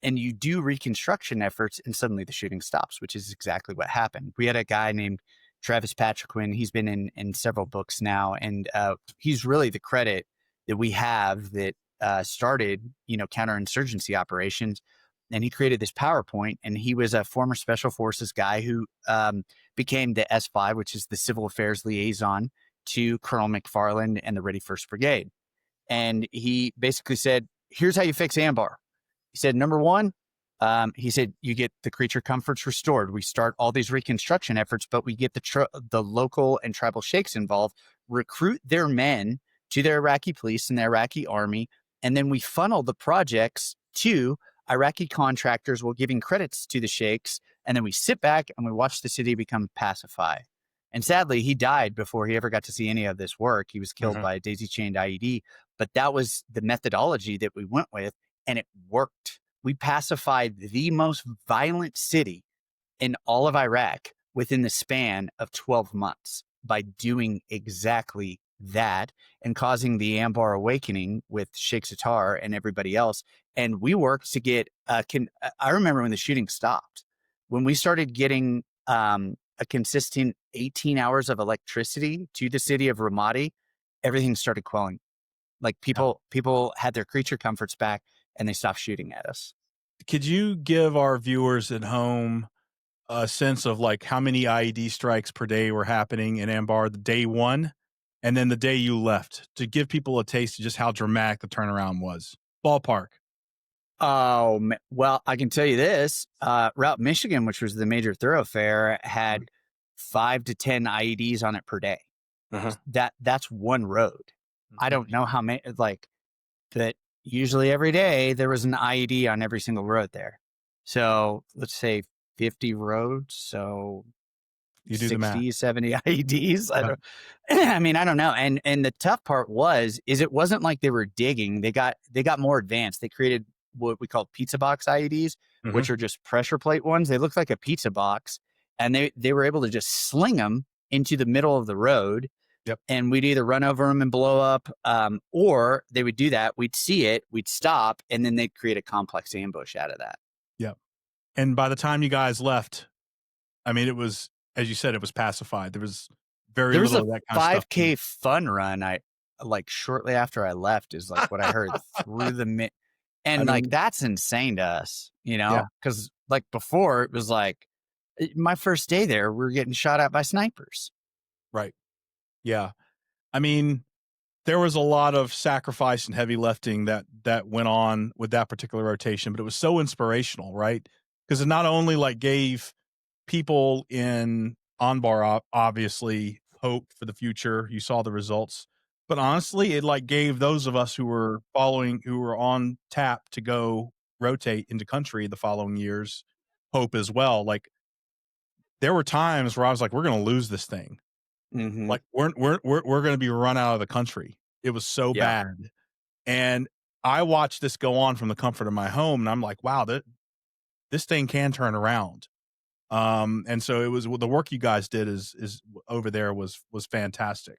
and you do reconstruction efforts, and suddenly the shooting stops, which is exactly what happened. We had a guy named Travis Patriquin. He's been in several books now, and he's really the credit that we have that started, counterinsurgency operations. And he created this PowerPoint, and he was a former Special Forces guy who became the S5, which is the Civil Affairs Liaison to Colonel McFarland and the Ready First Brigade. And he basically said, here's how you fix Ambar. He said, number one, he said, you get the creature comforts restored. We start all these reconstruction efforts, but we get the local and tribal sheikhs involved, recruit their men to the Iraqi police and the Iraqi army, and then we funnel the projects to Iraqi contractors while giving credits to the sheikhs, and then we sit back and we watch the city become pacified. And sadly, he died before he ever got to see any of this work. He was killed by a daisy-chained IED, but that was the methodology that we went with, and it worked. We pacified the most violent city in all of Iraq within the span of 12 months by doing exactly that and causing the Ambar awakening with Sheikh Za'atar and everybody else. And we worked to get, I remember when the shooting stopped, when we started getting a consistent 18 hours of electricity to the city of Ramadi, everything started quelling. Like people had their creature comforts back and they stopped shooting at us. Could you give our viewers at home a sense of how many IED strikes per day were happening in Ambar the day one and then the day you left, to give people a taste of just how dramatic the turnaround was? Ballpark. Oh, well, I can tell you this. Route Michigan, which was the major thoroughfare, had 5 to 10 IEDs on it per day. That's one road. I don't know how many, but usually every day there was an IED on every single road there. So let's say 50 roads. So you do 60, the math. 70 IEDs. I don't know. And the tough part is it wasn't like they were digging. They got more advanced. They created what we call pizza box IEDs, which are just pressure plate ones. They look like a pizza box, and they were able to just sling them into the middle of the road. Yep. And we'd either run over them and blow up, or they would do that. We'd see it, we'd stop, and then they'd create a complex ambush out of that. Yep. And by the time you guys left, it was, as you said, it was pacified. There was very little of that kind of stuff. 5K fun run. Shortly after I left is what I heard through the And like, mean, that's insane to us, yeah, because like before it was like my first day there, we were getting shot at by snipers. right. Yeah. I mean, there was a lot of sacrifice and heavy lifting that went on with that particular rotation, but it was so inspirational, right? Because it not only like gave people in Anbar obviously hope for the future. You saw the results, but honestly, it like gave those of us who were on tap to go rotate into country the following years hope as well. Like there were times where I was like, we're going to lose this thing. Mm-hmm. Like we're going to be run out of the country. It was so Yeah. bad. And I watched this go on from the comfort of my home and I'm like, wow, this thing can turn around. And so it was the work you guys did is over there was fantastic.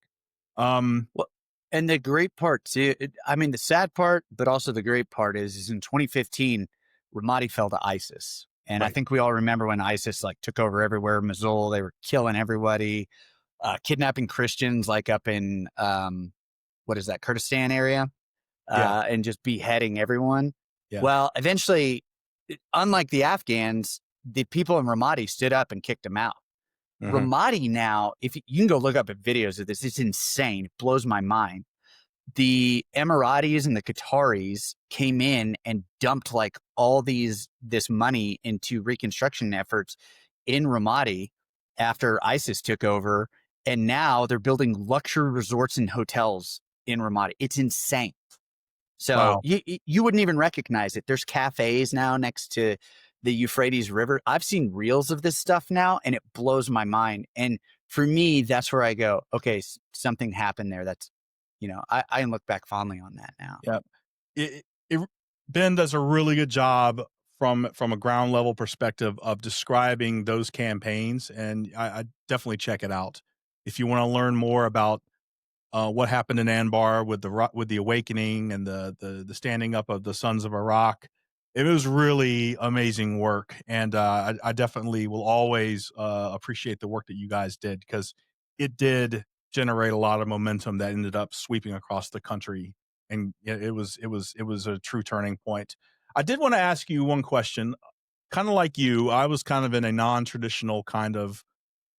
Well, and the great part too, I mean, the sad part, but also the great part is in 2015, Ramadi fell to ISIS. And I Right. think we all remember when ISIS like took over everywhere, Mosul, they were killing everybody, kidnapping Christians, like up in, what is that, Kurdistan area, Yeah. and just beheading everyone. Yeah. Well, eventually, unlike the Afghans, the people in Ramadi stood up and kicked them out. Mhm. Ramadi now, if you can go look up at videos of this, it's insane. It blows my mind. The Emiratis and the Qataris came in and dumped like all this money into reconstruction efforts in Ramadi after ISIS took over. And now they're building luxury resorts and hotels in Ramadi. It's insane. So Wow. you wouldn't even recognize it. There's cafes now next to the Euphrates River. I've seen reels of this stuff now, and it blows my mind. And for me, that's where I go, okay, something happened there. That's, I can look back fondly on that now. Yeah. It Ben does a really good job from a ground level perspective of describing those campaigns, and I definitely check it out if you want to learn more about what happened in Anbar with the awakening and the standing up of the sons of Iraq. It was really amazing work, and I definitely will always appreciate the work that you guys did because it did generate a lot of momentum that ended up sweeping across the country, and it was a true turning point. I did want to ask you one question, kind of like you. I was kind of in a non-traditional kind of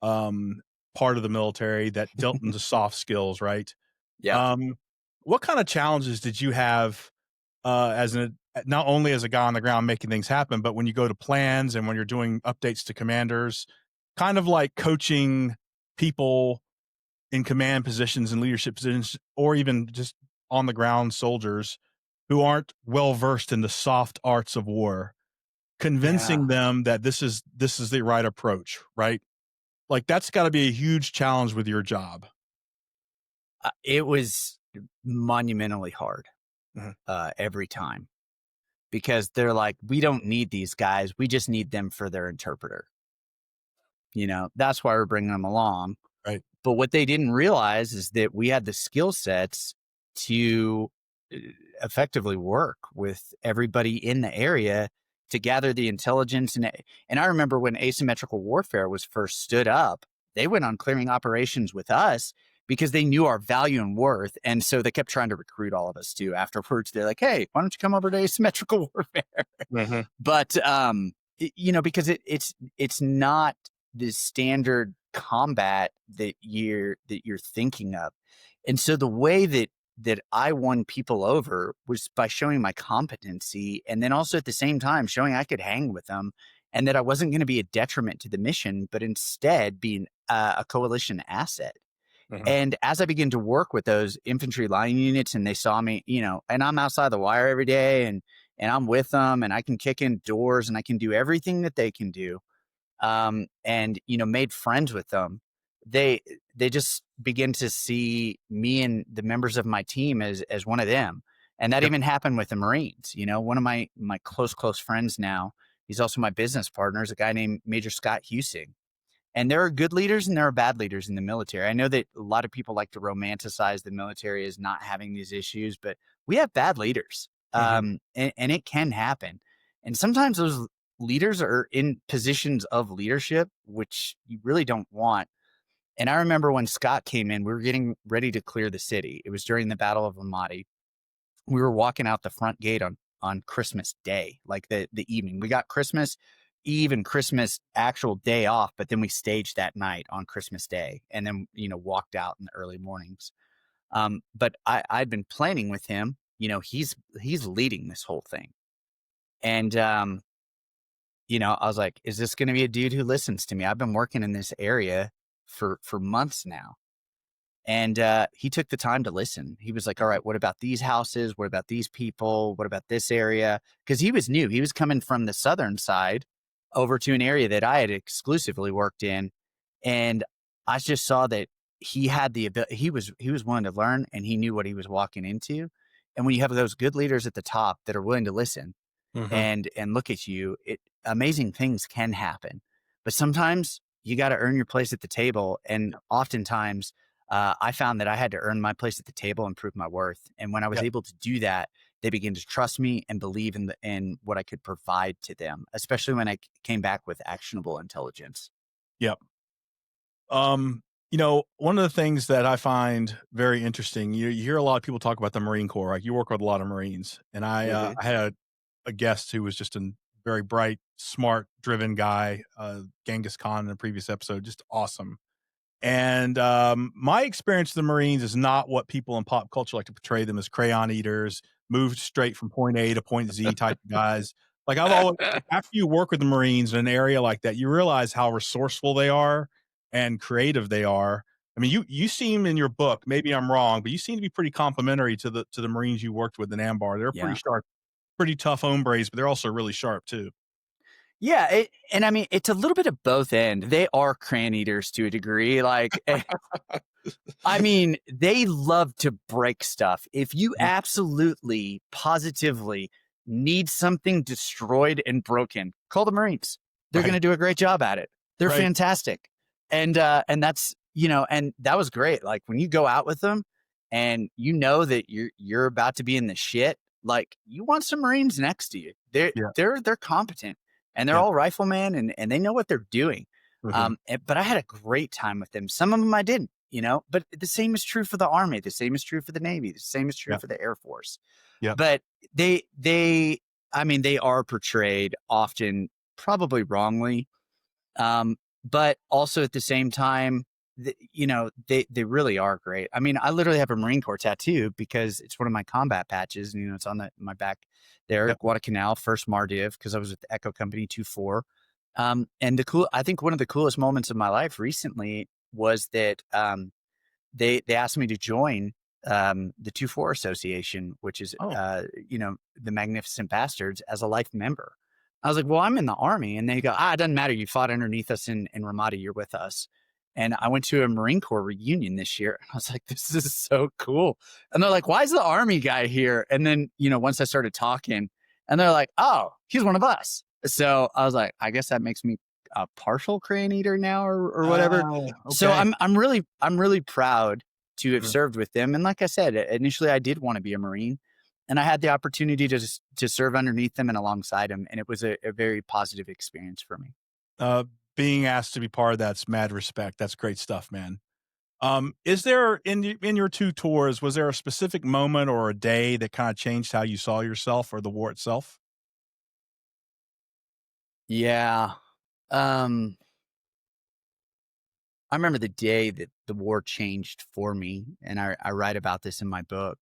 um, part of the military that dealt into soft skills, right? Yeah. Um, what kind of challenges did you have not only as a guy on the ground making things happen, but when you go to plans and when you're doing updates to commanders, kind of like coaching people in command positions and leadership positions, or even just on the ground soldiers who aren't well versed in the soft arts of war, Yeah. convincing them that this is the right approach, right? Like that's got to be a huge challenge with your job. It was monumentally hard Mhm. every time because they're like, we don't need these guys. We just need them for their interpreter. That's why we're bringing them along. Right. But what they didn't realize is that we had the skill sets to effectively work with everybody in the area to gather the intelligence. And I remember when asymmetrical warfare was first stood up, they went on clearing operations with us because they knew our value and worth. And so they kept trying to recruit all of us too. Afterwards, they're like, hey, why don't you come over to asymmetrical warfare? Mhm. But, because it's not the standard combat that you're thinking of. And so the way that I won people over was by showing my competency and then also at the same time showing I could hang with them and that I wasn't going to be a detriment to the mission, but instead being a coalition asset. Mhm. And as I began to work with those infantry line units and they saw me, and I'm outside the wire every day and I'm with them and I can kick in doors and I can do everything that they can do. And made friends with them, they just begin to see me and the members of my team as one of them. And that Yep. even happened with the Marines. One of my close friends now, he's also my business partner, is a guy named Major Scott Husing. And there are good leaders and there are bad leaders in the military. I know that a lot of people like to romanticize the military as not having these issues, but we have bad leaders. Mhm. And it can happen. And sometimes those leaders are in positions of leadership, which you really don't want. And I remember when Scott came in, we were getting ready to clear the city. It was during the Battle of Ramadi. We were walking out the front gate on on Christmas Day, like the evening. We got Christmas Eve and Christmas actual day off, but then we staged that night on Christmas Day, and then walked out in the early mornings. But I'd been planning with him. He's leading this whole thing, and I was like, is this going to be a dude who listens to me? I've been working in this area for months now. And he took the time to listen. He was like, all right, what about these houses? What about these people? What about this area? Because he was new. He was coming from the southern side over to an area that I had exclusively worked in. And I just saw that he had the ability. He was willing to learn, and he knew what he was walking into. And when you have those good leaders at the top that are willing to listen and look at you, amazing things can happen. But sometimes you got to earn your place at the table. And oftentimes, I found that I had to earn my place at the table and prove my worth. And when I was able to do that, they began to trust me and believe in what I could provide to them, especially when I came back with actionable intelligence. Yep. One of the things that I find very interesting, you hear a lot of people talk about the Marine Corps, right? You work with a lot of Marines, and I had a guest who was just a very bright, smart, driven guy, Genghis Khan in the previous episode, just awesome. And my experience of the Marines is not what people in pop culture like to portray them as crayon eaters, moved straight from point A to point Z type of guys. Like I've always, after you work with the Marines in an area like that, you realize how resourceful they are and creative they are. I mean, you seem in your book, maybe I'm wrong, but you seem to be pretty complimentary to the Marines you worked with in Ambar. They're pretty sharp, pretty tough hombres, but they're also really sharp too. Yeah, and I mean, it's a little bit of both ends. They are crayon eaters to a degree. Like, I mean, they love to break stuff. If you absolutely, positively need something destroyed and broken, call the Marines. They're going to do a great job at it. They're fantastic. And that's, and that was great. Like when you go out with them and you know that you're about to be in the shit, like you want some Marines next to you. They're competent. And they're all riflemen and they know what they're doing. But I had a great time with them. Some of them I didn't, but the same is true for the Army. The same is true for the Navy. The same is true for the Air Force. But they are portrayed often probably wrongly. But also at the same time, they really are great. I mean, I literally have a Marine Corps tattoo because it's one of my combat patches, and it's on my back there, Guadalcanal, first Mardiv, because I was with the Echo Company 2-4. And I think one of the coolest moments of my life recently was that they asked me to join the 2-4 Association, which is the Magnificent Bastards, as a life member. I was like, well, I'm in the Army. And they go, it doesn't matter. You fought underneath us in Ramadi. You're with us. And I went to a Marine Corps reunion this year. And I was like, this is so cool. And they're like, why is the Army guy here? And then, once I started talking, and they're like, oh, he's one of us. So I was like, I guess that makes me a partial crayon eater now or whatever. Okay. So I'm really proud to have served with them. And like I said, initially I did want to be a Marine, and I had the opportunity to serve underneath them and alongside them. And it was a very positive experience for me. Being asked to be part of that's mad respect. That's great stuff, man. Is there in your 2 tours, was there a specific moment or a day that kind of changed how you saw yourself or the war itself? Yeah. I remember the day that the war changed for me, and I write about this in my book,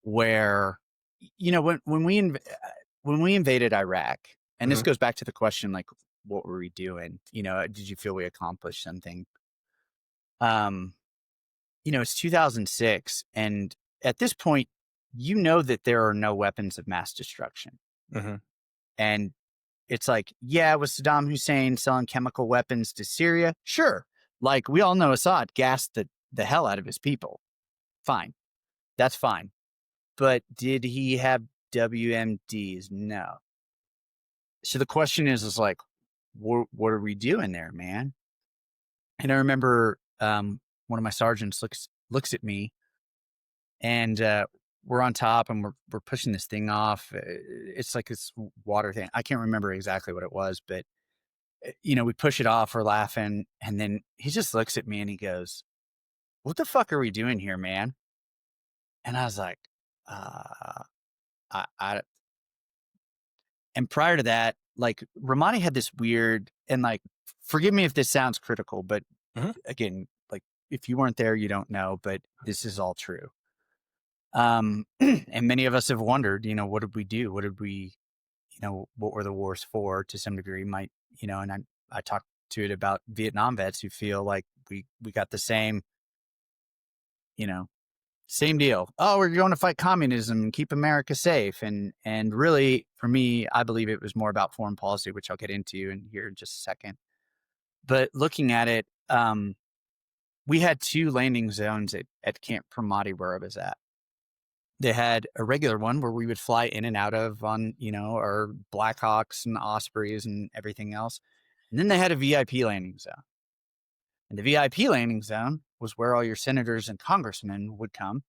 where when we invaded Iraq, and this goes back to the question, like, what were we doing? Did you feel we accomplished something? It's 2006, and at this point, that there are no weapons of mass destruction, and it's like, was Saddam Hussein selling chemical weapons to Syria? Sure. Like, we all know Assad gassed the hell out of his people. Fine. That's fine. But did he have WMDs? No. So the question is like, what are we doing there, man? And I remember one of my sergeants looks at me, and we're on top and we're pushing this thing off. It's like this water thing. I can't remember exactly what it was, but we push it off, we're laughing. And then he just looks at me and he goes, what the fuck are we doing here, man? And I was like, And prior to that, like Ramadi had this weird, and like, forgive me if this sounds critical, but again, like if you weren't there, you don't know, but this is all true. And many of us have wondered, what did we do? What did we, what were the wars for to some degree? And I talked to it about Vietnam vets who feel like we got the same, same deal. Oh, we're going to fight communism and keep America safe. And really, for me, I believe it was more about foreign policy, which I'll get into here in just a second. But looking at it, we had 2 landing zones at Camp Ramadi where I was at. They had a regular one where we would fly in and out of on, our Blackhawks and Ospreys and everything else. And then they had a VIP landing zone. And the VIP landing zone was where all your senators and congressmen would come.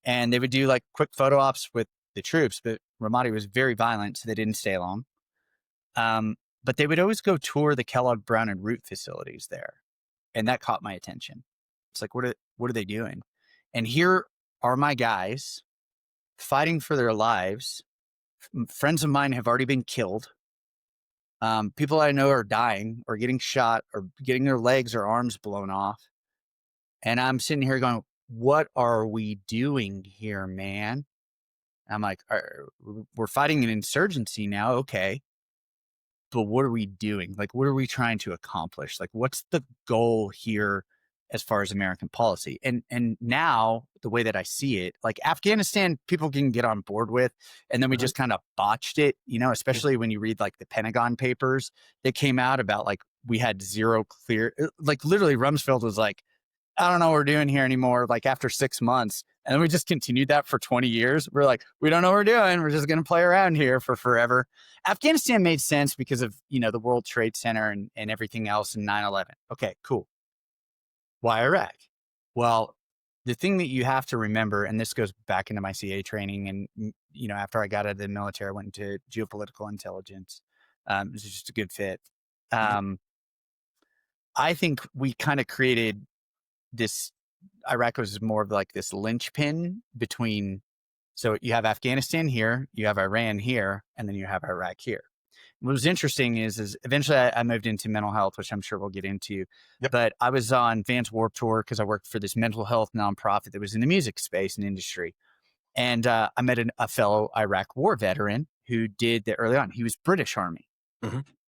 And they would do like quick photo ops with the troops, but Ramadi was very violent, so they didn't stay long. But they would always go tour the Kellogg, Brown, and Root facilities there. And that caught my attention. It's like, what are they doing? And here are my guys fighting for their lives. Friends of mine have already been killed. People I know are dying or getting shot or getting their legs or arms blown off. And I'm sitting here going, what are we doing here, man? I'm like, we're fighting an insurgency now. Okay. But what are we doing? Like, what are we trying to accomplish? Like, what's the goal here as far as American policy? And now the way that I see it, like Afghanistan, people can get on board with, and then we just kind of botched it, especially when you read like the Pentagon papers that came out about like, we had zero clear, like literally Rumsfeld was like, I don't know what we're doing here anymore. Like after 6 months, and then we just continued that for 20 years. We're like, we don't know what we're doing. We're just going to play around here for forever. Afghanistan made sense because of, the World Trade Center and everything else in 9/11. Okay, cool. Why Iraq? Well, the thing that you have to remember, and this goes back into my CA training, and, after I got out of the military, I went into geopolitical intelligence. It was just a good fit. I think we kind of created this. Iraq was more of like this linchpin between, so you have Afghanistan here, you have Iran here, and then you have Iraq here. What was interesting is eventually I moved into mental health, which I'm sure we'll get into. Yep. But I was on Vans Warped Tour because I worked for this mental health nonprofit that was in the music space and industry. And I met a fellow Iraq war veteran who did that early on. He was British Army,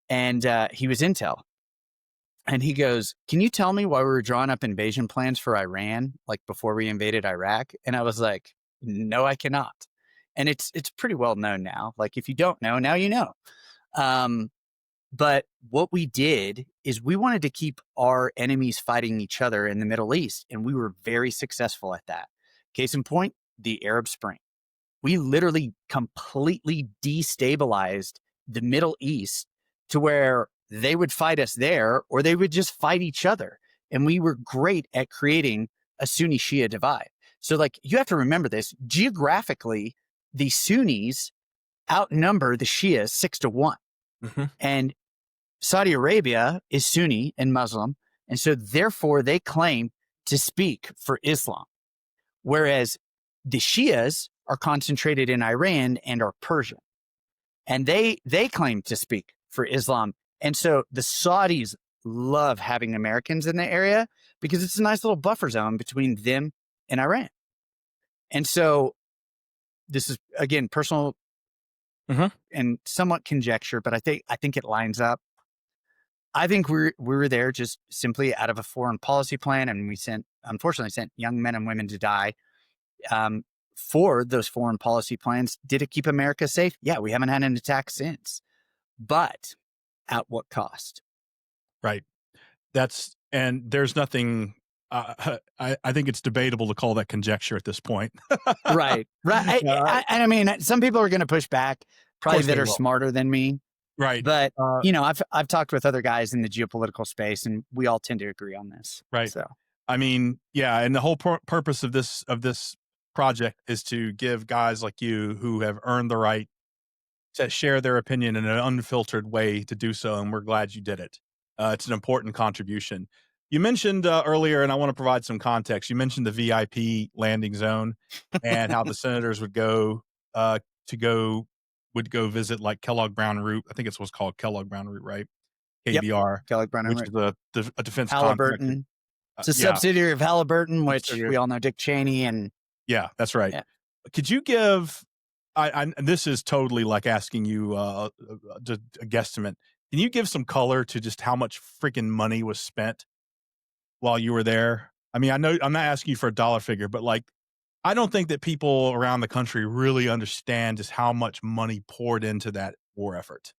and he was intel. And he goes, can you tell me why we were drawing up invasion plans for Iran, like before we invaded Iraq? And I was like, no, I cannot. And it's pretty well known now. Like if you don't know, now you know. But what we did is we wanted to keep our enemies fighting each other in the Middle East. And we were very successful at that. Case in point, the Arab Spring. We literally completely destabilized the Middle East to where they would fight us there or they would just fight each other. And we were great at creating a Sunni Shia divide. So like, you have to remember this geographically, the Sunnis outnumber the Shias 6-1. And Saudi Arabia is Sunni and Muslim. And so therefore they claim to speak for Islam. Whereas the Shias are concentrated in Iran and are Persian. And they claim to speak for Islam. And so the Saudis love having Americans in the area because it's a nice little buffer zone between them and Iran. And so this is, again, personal and somewhat conjecture, but I think it lines up. I think we were there just simply out of a foreign policy plan, and we unfortunately sent young men and women to die for those foreign policy plans. Did it keep America safe? Yeah, we haven't had an attack since. But at what cost? Right. And there's nothing, I think it's debatable to call that conjecture at this point. Right. I mean, some people are going to push back, probably that are smarter than me. Right. But, I've talked with other guys in the geopolitical space, and we all tend to agree on this. Right. So, I mean, yeah. And the whole purpose of this project is to give guys like you who have earned the right to share their opinion in an unfiltered way to do so. And we're glad you did it. It's an important contribution. You mentioned earlier, and I want to provide some context. You mentioned the VIP landing zone and how the senators would go would go visit like Kellogg Brown Root. I think it's what's called Kellogg Brown Root, right? Yep. KBR, Kellogg Brown which Root. is a defense contractor. Halliburton. It's a subsidiary of Halliburton, which we all know Dick Cheney and. Yeah, that's right. Yeah. Could you give? And this is totally like asking you just a guesstimate. Can you give some color to just how much freaking money was spent while you were there? I mean, I know I'm not asking you for a dollar figure, but like, I don't think that people around the country really understand just how much money poured into that war effort.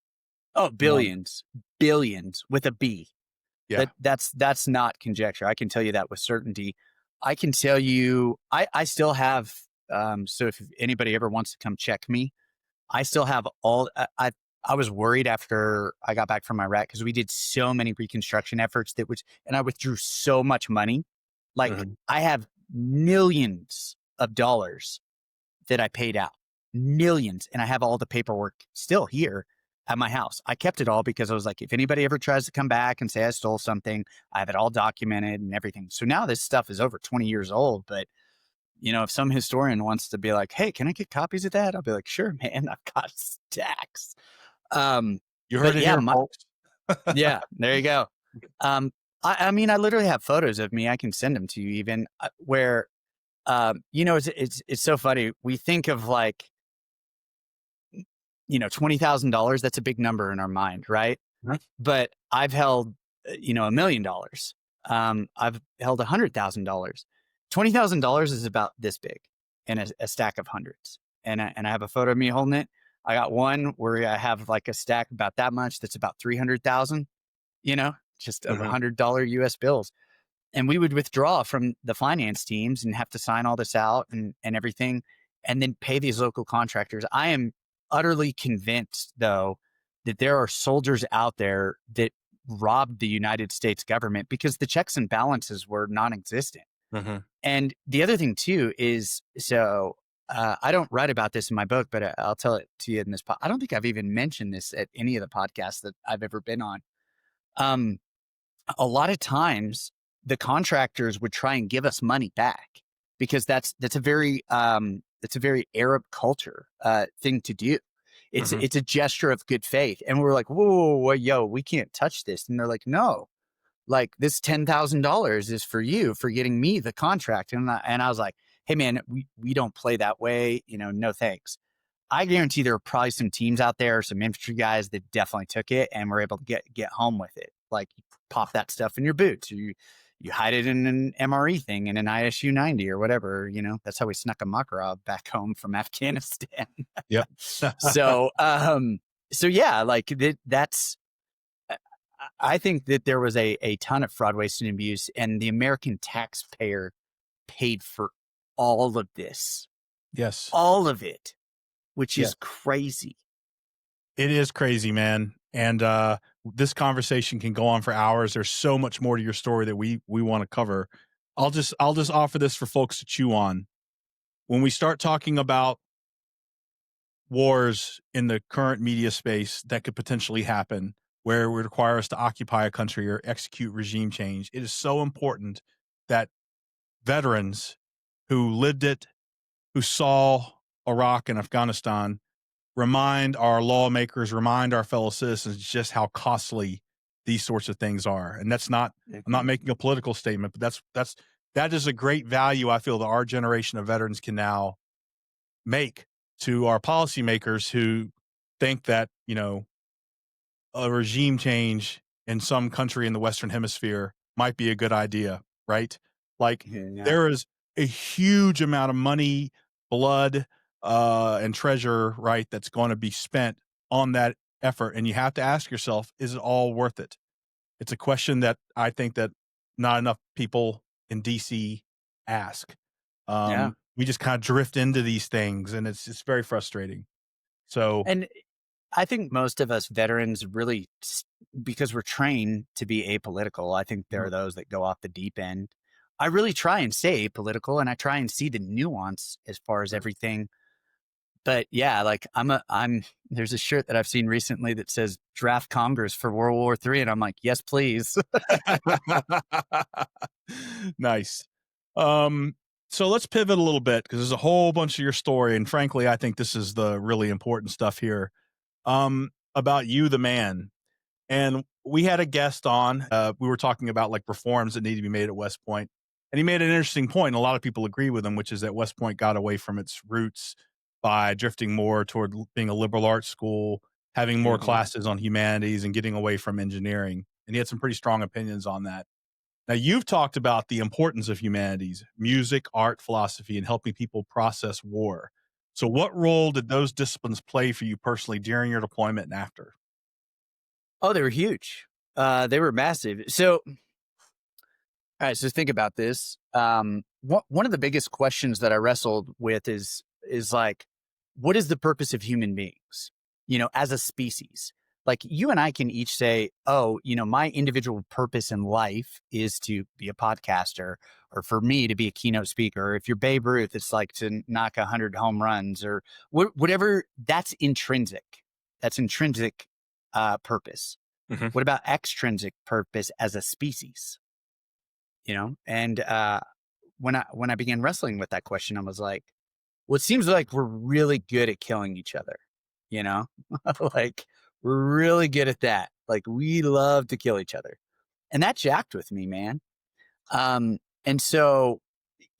Oh, billions with a B. Yeah. That's not conjecture. I can tell you that with certainty. I can tell you, I still have, so if anybody ever wants to come check me, I still have I was worried after I got back from Iraq because we did so many reconstruction efforts and I withdrew so much money. Like I have millions of dollars that I paid out, millions. And I have all the paperwork still here at my house. I kept it all because I was like, if anybody ever tries to come back and say I stole something, I have it all documented and everything. So now this stuff is over 20 years old, but if some historian wants to be like, hey, can I get copies of that? I'll be like, sure, man, I've got stacks. You heard it here, folks. Yeah, there you go. I mean, I literally have photos of me. I can send them to you even where, it's so funny. We think of like, $20,000. That's a big number in our mind, right? Mm-hmm. But I've held, $1 million. I've held $100,000. $20,000 is about this big in a stack of hundreds. And I have a photo of me holding it. I got one where I have like a stack about that much. That's about 300,000, just of $100 US bills. And we would withdraw from the finance teams and have to sign all this out and everything, and then pay these local contractors. I am utterly convinced, though, that there are soldiers out there that robbed the United States government because the checks and balances were non-existent. And the other thing, too, is I don't write about this in my book, but I'll tell it to you in this. I don't think I've even mentioned this at any of the podcasts that I've ever been on. A lot of times the contractors would try and give us money back because that's a very Arab culture thing to do. It's a gesture of good faith. And we're like, whoa, yo, we can't touch this. And they're like, no, like this $10,000 is for you for getting me the contract. And I was like, hey man, we don't play that way. No thanks. I guarantee there are probably some teams out there, some infantry guys that definitely took it and were able to get home with it. Like you pop that stuff in your boots, you hide it in an MRE thing in an ISU 90 or whatever. That's how we snuck a Makarov back home from Afghanistan. Yep. So yeah, like that's. I think that there was a ton of fraud, waste, and abuse, and the American taxpayer paid for all of this. Yes. All of it, which is crazy. It is crazy, man. And this conversation can go on for hours. There's so much more to your story that we want to cover. I'll just offer this for folks to chew on. When we start talking about wars in the current media space that could potentially happen, where it would require us to occupy a country or execute regime change, it is so important that veterans who lived it, who saw Iraq and Afghanistan, remind our lawmakers, remind our fellow citizens just how costly these sorts of things are. And that's not, I'm not making a political statement, but that is a great value I feel that our generation of veterans can now make to our policymakers who think that, a regime change in some country in the Western Hemisphere might be a good idea, right? Like there is a huge amount of money, blood, and treasure, right, that's going to be spent on that effort. And you have to ask yourself, is it all worth it? It's a question that I think that not enough people in DC ask. We just kind of drift into these things, and it's very frustrating. So, and I think most of us veterans really, because we're trained to be apolitical, I think there are those that go off the deep end. I really try and stay apolitical, and I try and see the nuance as far as everything. But yeah, like there's a shirt that I've seen recently that says draft Congress for World War III. And I'm like, yes, please. Nice. So let's pivot a little bit because there's a whole bunch of your story, and frankly, I think this is the really important stuff here. About you, the man, and we had a guest on. We were talking about like reforms that need to be made at West Point, and he made an interesting point, and a lot of people agree with him, which is that West Point got away from its roots by drifting more toward being a liberal arts school, having more classes on humanities, and getting away from engineering. And he had some pretty strong opinions on that. Now, you've talked about the importance of humanities, music, art, philosophy, and helping people process war. So, what role did those disciplines play for you personally during your deployment and after? Oh, they were huge. They were massive. So, all right. So think about this. One of the biggest questions that I wrestled with is like, what is the purpose of human beings? As a species. Like you and I can each say, oh, my individual purpose in life is to be a podcaster, or for me to be a keynote speaker. Or if you're Babe Ruth, it's like to knock 100 home runs, or whatever. That's intrinsic. That's intrinsic purpose. What about extrinsic purpose as a species? And when I began wrestling with that question, I was like, well, it seems like we're really good at killing each other, you know, like we're really good at that. Like we love to kill each other, and that jacked with me, man. And so,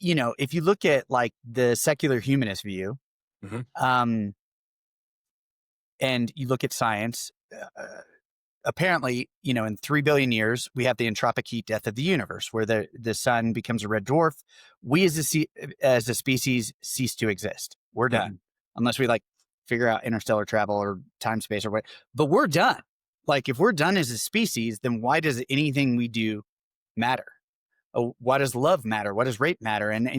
if you look at like the secular humanist view, um, and you look at science, apparently, in 3 billion years, we have the entropic heat death of the universe, where the sun becomes a red dwarf. We as a species cease to exist. We're done, unless we like figure out interstellar travel or time space or what. But we're done. Like if we're done as a species, then why does anything we do matter? Why does love matter? Why does rape matter? And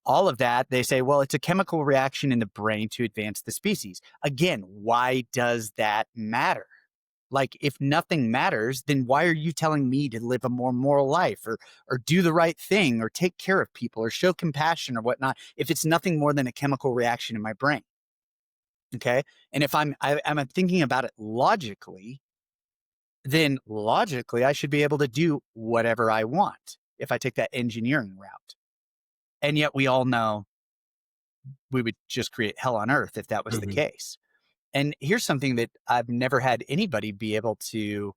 all of that, they say, well, it's a chemical reaction in the brain to advance the species. Again, why does that matter? Like, if nothing matters, then why are you telling me to live a more moral life or do the right thing or take care of people or show compassion or whatnot if it's nothing more than a chemical reaction in my brain? Okay. And if I'm thinking about it logically, then logically I should be able to do whatever I want if I take that engineering route. And yet we all know we would just create hell on earth if that was the case. And here's something that I've never had anybody be able to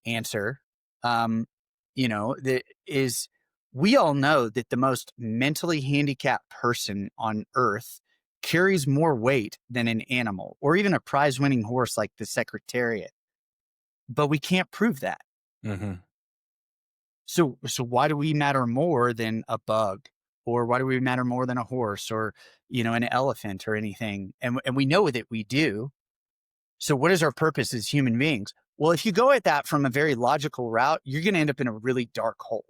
answer. That is, we all know that the most mentally handicapped person on earth carries more weight than an animal or even a prize winning horse like the Secretariat. But we can't prove that. So why do we matter more than a bug? Or why do we matter more than a horse or, an elephant or anything? And we know that we do. So what is our purpose as human beings? Well, if you go at that from a very logical route, you're going to end up in a really dark hole,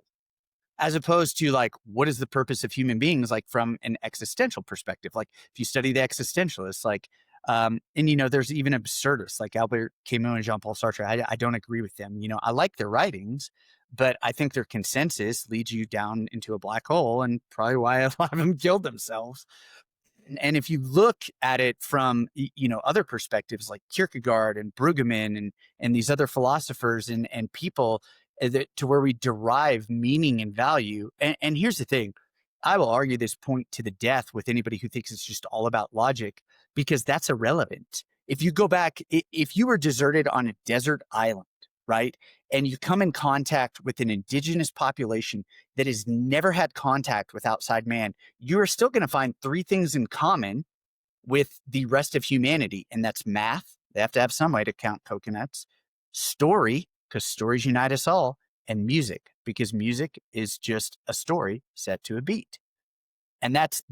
as opposed to like, what is the purpose of human beings? Like from an existential perspective, like if you study the existentialists, like, and there's even absurdists like Albert Camus and Jean-Paul Sartre. I don't agree with them. I like their writings, but I think their consensus leads you down into a black hole, and probably why a lot of them killed themselves. And if you look at it from, other perspectives like Kierkegaard and Brueggemann and these other philosophers and people to where we derive meaning and value. And here's the thing, I will argue this point to the death with anybody who thinks it's just all about logic, because that's irrelevant. If you go back, if you were deserted on a desert island, right, and you come in contact with an indigenous population that has never had contact with outside man, you are still going to find 3 things in common with the rest of humanity. And that's math. They have to have some way to count coconuts. Story, because stories unite us all. And music, because music is just a story set to a beat. And that's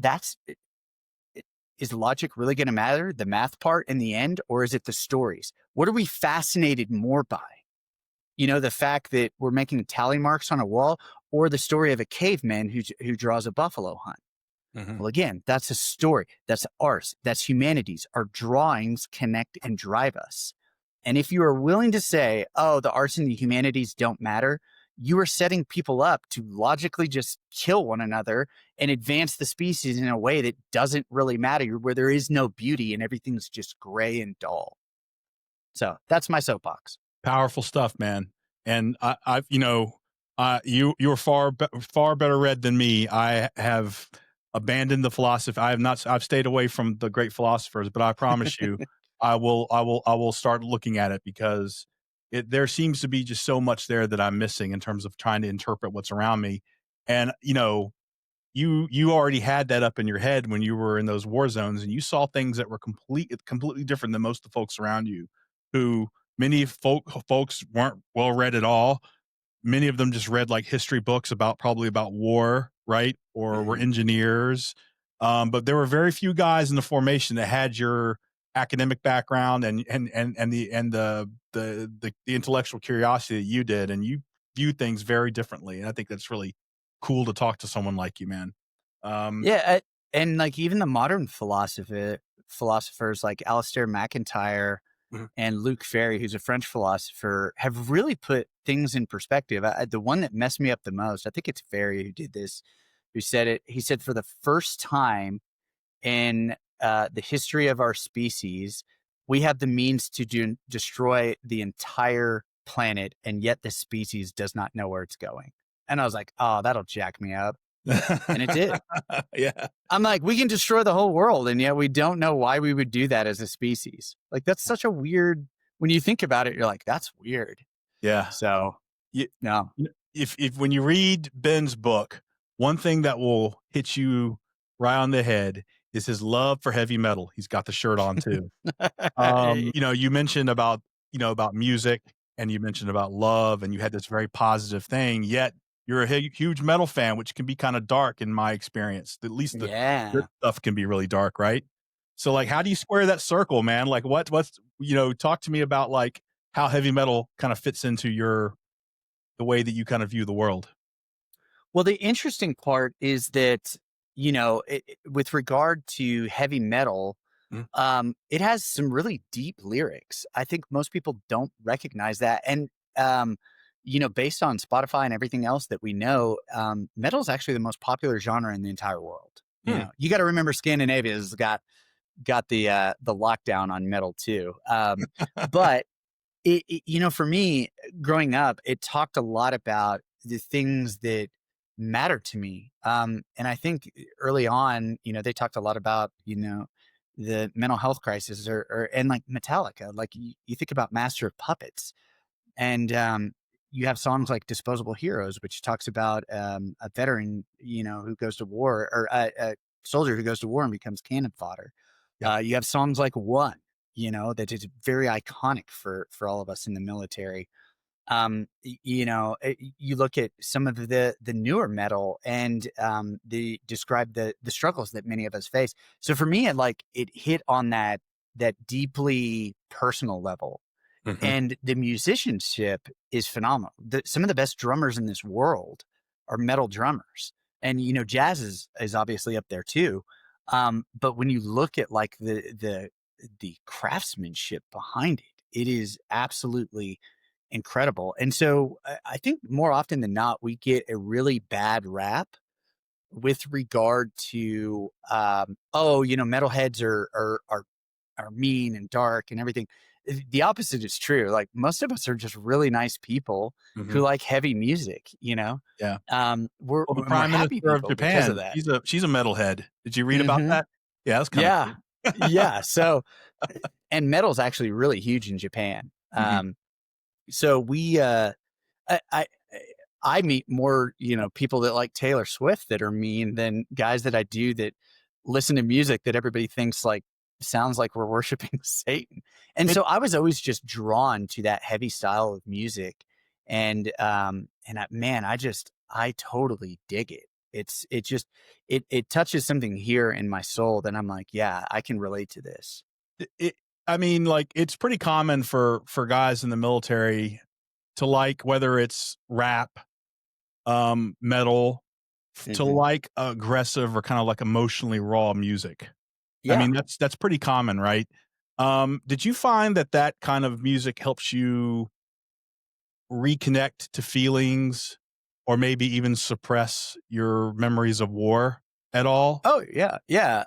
is logic really going to matter, the math part in the end, or is it the stories? What are we fascinated more by? The fact that we're making tally marks on a wall, or the story of a caveman who draws a buffalo hunt. Well, again, that's a story. That's ours. That's humanity's. Our drawings connect and drive us. And if you are willing to say, oh, the arts and the humanities don't matter, you are setting people up to logically just kill one another and advance the species in a way that doesn't really matter, where there is no beauty and everything's just gray and dull. So that's my soapbox. Powerful stuff, man. And I've You're far better read than me. I have abandoned the philosophy. I've stayed away from the great philosophers, but I promise you, I will start looking at it because there seems to be just so much there that I'm missing in terms of trying to interpret what's around me. And you already had that up in your head when you were in those war zones, and you saw things that were completely different than most of the folks around you, who many folks weren't well read at all. Many of them just read like history books probably about war, right? Or were Mhm. engineers. But there were very few guys in the formation that had your academic background and the intellectual curiosity that you did, and you viewed things very differently. And I think that's really cool to talk to someone like you, man. Um, Yeah, and like even the modern philosophers like Alistair McIntyre Mhm. and Luc Ferry, who's a French philosopher, have really put things in perspective. The one that messed me up the most, I think it's Ferry who did this, who said it. He said, for the first time in the history of our species, we have the means to destroy the entire planet, and yet the species does not know where it's going. And I was like, oh, that'll jack me up. And it did. yeah, I'm like, we can destroy the whole world, and yet we don't know why we would do that as a species. Like, that's such a weird, when you think about it, you're like, that's weird. yeah. So, You, no. if when you read Ben's book, one thing that will hit you right on the head is his love for heavy metal. He's got the shirt on too. You mentioned about music, and you mentioned about love, and you had this very positive thing. Yet you're a huge metal fan, which can be kind of dark in my experience. At least the good Yeah. stuff can be really dark, right? So, like, how do you square that circle, man? Like, what's talk to me about like how heavy metal kind of fits into the way that you kind of view the world. Well, the interesting part is that, with regard to heavy metal, Mhm. it has some really deep lyrics. I think most people don't recognize that. And, based on Spotify and everything else that we know, metal is actually the most popular genre in the entire world. Hmm. You got to remember Scandinavia's got the lockdown on metal too. But for me, growing up, it talked a lot about the things that matter to me. And I think early on, they talked a lot about, the mental health crisis and like Metallica, like you think about Master of Puppets, and you have songs like Disposable Heroes, which talks about a veteran, who goes to war, or a soldier who goes to war and becomes cannon fodder. Yep. You have songs like One, that is very iconic for all of us in the military. You look at some of the newer metal, and the describe the struggles that many of us face. So for me, it hit on that deeply personal level, Mhm. and the musicianship is phenomenal. Some of the best drummers in this world are metal drummers, and jazz is obviously up there too. But when you look at like the craftsmanship behind it, it is absolutely incredible. And so I think more often than not, we get a really bad rap with regard to metalheads are mean and dark and everything. The opposite is true. Like, most of us are just really nice people who Mhm. like heavy music, Yeah. we're Well, the and we're prime happy minister of people because of Japan, that. she's a metalhead. Did you read about Hmm. that? Yeah, that's kinda Yeah. cool. Yeah. So, and metal's actually really huge in Japan. Mhm. So I, I I meet more, people that like Taylor Swift that are mean than guys that I do that listen to music that everybody thinks like sounds like we're worshiping Satan. And It so I was always just drawn to that heavy style of music. Man, I totally dig it. It touches something here in my soul that I'm like, yeah, I can relate to this. it I mean, like, it's pretty common for guys in the military to like, whether it's rap, metal, to Hmm. like aggressive or kinda like emotionally raw music. I Yeah. mean, that's pretty common, right? Did you find that kind of music helps you reconnect to feelings or maybe even suppress your memories of war at all? Oh yeah. Yeah.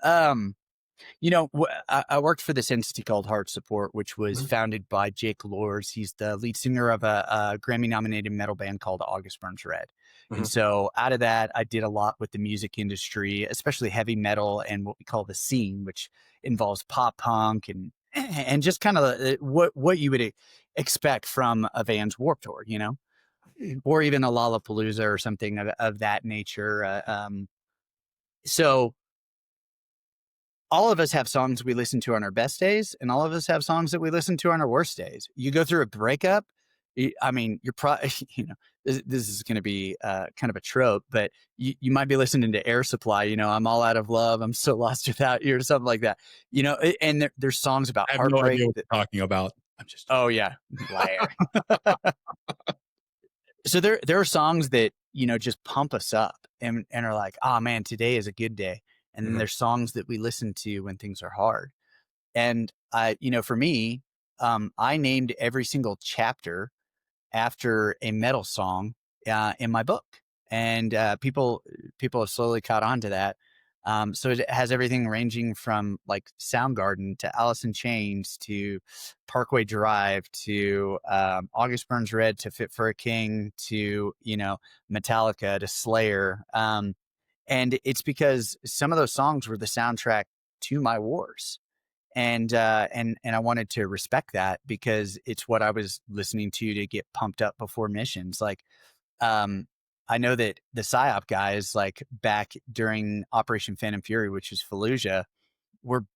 I worked for this entity called Heart Support, which was founded by Jake Lors. He's the lead singer of a Grammy-nominated metal band called August Burns Red. And so out of that, I did a lot with the music industry, especially heavy metal and what we call the scene, which involves pop punk and just kind of what you would expect from a Vans Warped Tour, or even a Lollapalooza or something of that nature. So all of us have songs we listen to on our best days, and all of us have songs that we listen to on our worst days. You go through a breakup. You're probably, this is going to be kind of a trope, but you might be listening to Air Supply, I'm all out of love. I'm so lost without you or something like that, and there's songs about I have no heartbreak. idea what you're talking about. I'm just. Oh yeah. Liar. So there are songs that, just pump us up and are like, oh man, today is a good day. And then there's songs that we listen to when things are hard. And for me, I named every single chapter after a metal song in my book, and people have slowly caught on to that. So it has everything ranging from like Soundgarden to Alice in Chains to Parkway Drive to August Burns Red to Fit for a King to Metallica to Slayer. And it's because some of those songs were the soundtrack to my wars. And I wanted to respect that because it's what I was listening to get pumped up before missions. Like, I know that the PSYOP guys, like back during Operation Phantom Fury, which is Fallujah, were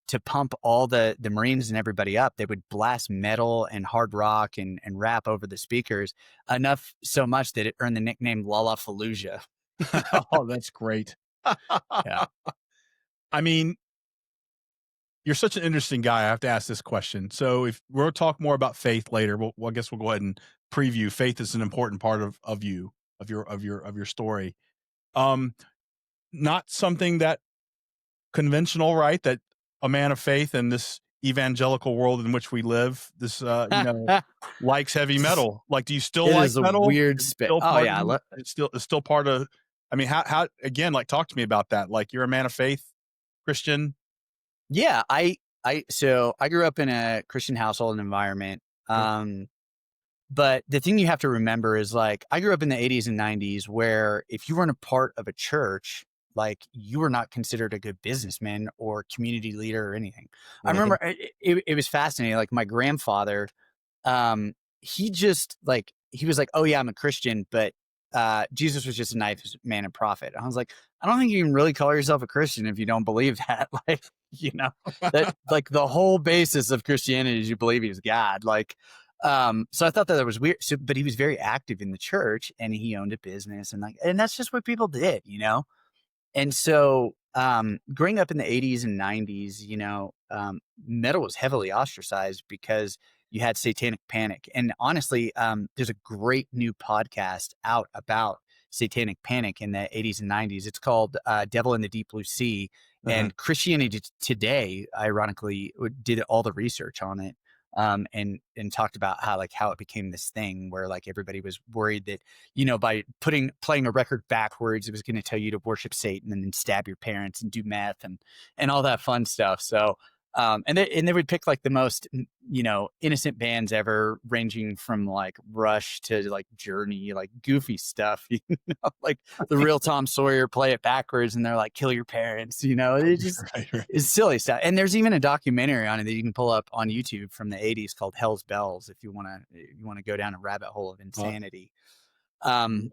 to pump all the Marines and everybody up. They would blast metal and hard rock and rap over the speakers enough so much that it earned the nickname Lala Fallujah. Oh, that's great. Yeah. I mean, you're such an interesting guy. I have to ask this question. So if we'll talk more about faith later, I guess we'll go ahead and preview. Faith is an important part of your story. Not something that conventional, right? That a man of faith in this evangelical world in which we live, this likes heavy metal. Like, do you still like metal? Weird spit. Oh yeah, it's still part of. I mean, how again? Like, talk to me about that. Like, you're a man of faith, Christian. Yeah, so I grew up in a Christian household and environment. But the thing you have to remember is, like, I grew up in the 80s and 90s where if you weren't a part of a church, like, you were not considered a good businessman or community leader or anything. I remember it was fascinating. Like, my grandfather, he just like, he was like, oh yeah, I'm a Christian, but Jesus was just a nice man and prophet. I was like, I don't think you can really call yourself a Christian if you don't believe that. Like, that like the whole basis of Christianity is you believe he's God. Like, so I thought that was weird. So, but he was very active in the church and he owned a business and that's just what people did, And so, growing up in the 80s and 90s, metal was heavily ostracized because you had Satanic Panic. And honestly, there's a great new podcast out about Satanic Panic in the 80s and 90s. It's called Devil in the Deep Blue Sea. And Christianity Today, ironically, did all the research on it. And talked about how it became this thing where like everybody was worried that, by playing a record backwards, it was going to tell you to worship Satan and then stab your parents and do meth and all that fun stuff. So, and they would pick like the most, innocent bands ever, ranging from like Rush to like Journey, like goofy stuff, like the real Tom Sawyer, play it backwards and they're like, kill your parents, it just is silly stuff. And there's even a documentary on it that you can pull up on YouTube from the 80s called Hell's Bells if you want to go down a rabbit hole of insanity.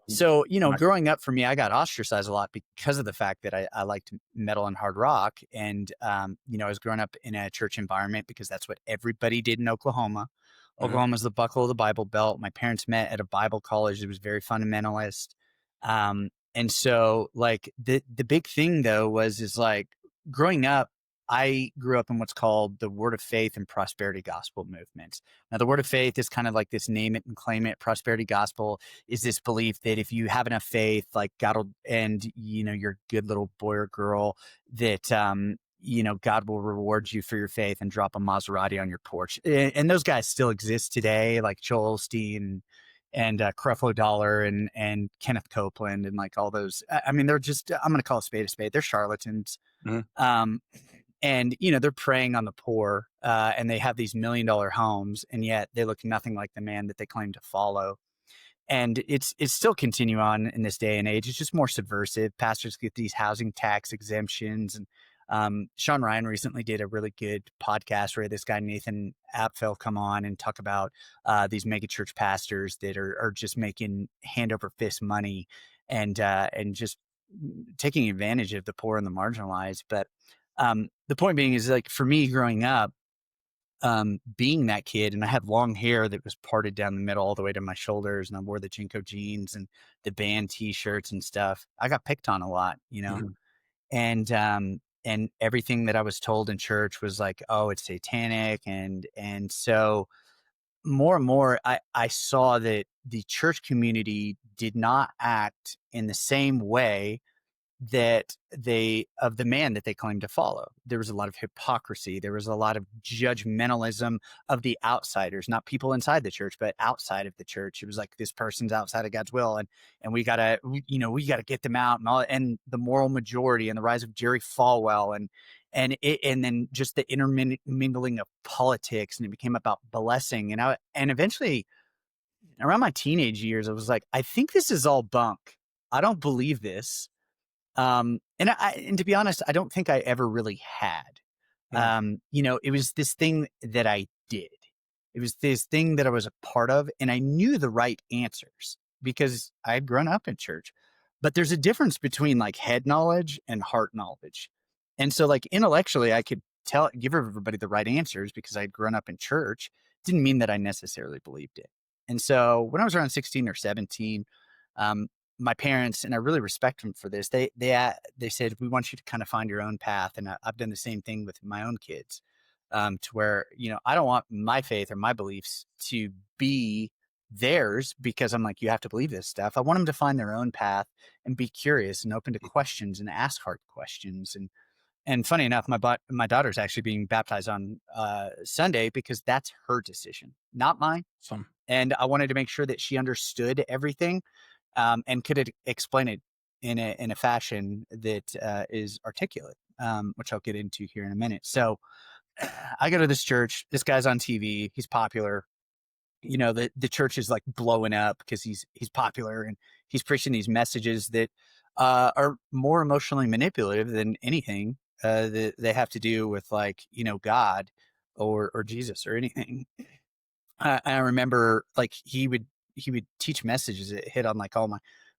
So, growing up for me, I got ostracized a lot because of the fact that I liked metal and hard rock. And, I was growing up in a church environment because that's what everybody did in Oklahoma. Oklahoma's the buckle of the Bible Belt. My parents met at a Bible college. It was very fundamentalist. And so like the big thing though is like growing up, I grew up in what's called the Word of Faith and Prosperity Gospel movements. Now, the Word of Faith is kind of like this name it and claim it. Prosperity Gospel is this belief that if you have enough faith, like God will, and you're a good little boy or girl, that God will reward you for your faith and drop a Maserati on your porch. And those guys still exist today, like Joel Osteen and Creflo Dollar and Kenneth Copeland and like all those. I mean, they're just, I'm going to call a spade a spade. They're charlatans. And, they're preying on the poor, and they have these $1 million homes, and yet they look nothing like the man that they claim to follow. And it's still continue on in this day and age. It's just more subversive. Pastors get these housing tax exemptions, and Sean Ryan recently did a really good podcast where this guy Nathan Apfel come on and talk about these megachurch pastors that are just making hand over fist money and just taking advantage of the poor and the marginalized. But the point being is, like, for me growing up, being that kid, and I had long hair that was parted down the middle all the way to my shoulders, and I wore the Jinko jeans and the band T-shirts and stuff. I got picked on a lot, Mhm. and everything that I was told in church was like, oh, it's satanic, and so more and more, I saw that the church community did not act in the same way that of the man that they claimed to follow. There was a lot of hypocrisy. There was a lot of judgmentalism of the outsiders, not people inside the church, but outside of the church. It was like, this person's outside of God's will, and we gotta, we gotta get them out, and the moral majority, and the rise of Jerry Falwell, and then just the intermingling of politics, and it became about blessing. And eventually, around my teenage years, I was like, I think this is all bunk. I don't believe this. And to be honest, I don't think I ever really had. Yeah. It was this thing that I did. It was this thing that I was a part of, and I knew the right answers because I had grown up in church. But there's a difference between like head knowledge and heart knowledge. And so, like, intellectually, I could give everybody the right answers because I had grown up in church. Didn't mean that I necessarily believed it. And so when I was around 16 or 17, um, my parents, and I really respect them for this, they said, we want you to kind of find your own path. And I've done the same thing with my own kids, to where, I don't want my faith or my beliefs to be theirs because I'm like, you have to believe this stuff. I want them to find their own path and be curious and open to questions and ask hard questions. And funny enough, my daughter's actually being baptized on Sunday because that's her decision, not mine. Some. And I wanted to make sure that she understood everything, and could explain it in a fashion that is articulate, which I'll get into here in a minute. So I go to this church. This guy's on TV. He's popular. The church is like blowing up because he's popular, and he's preaching these messages that are more emotionally manipulative than anything that they have to do with, like, God or Jesus or anything. I remember, like, he would teach messages that hit on like all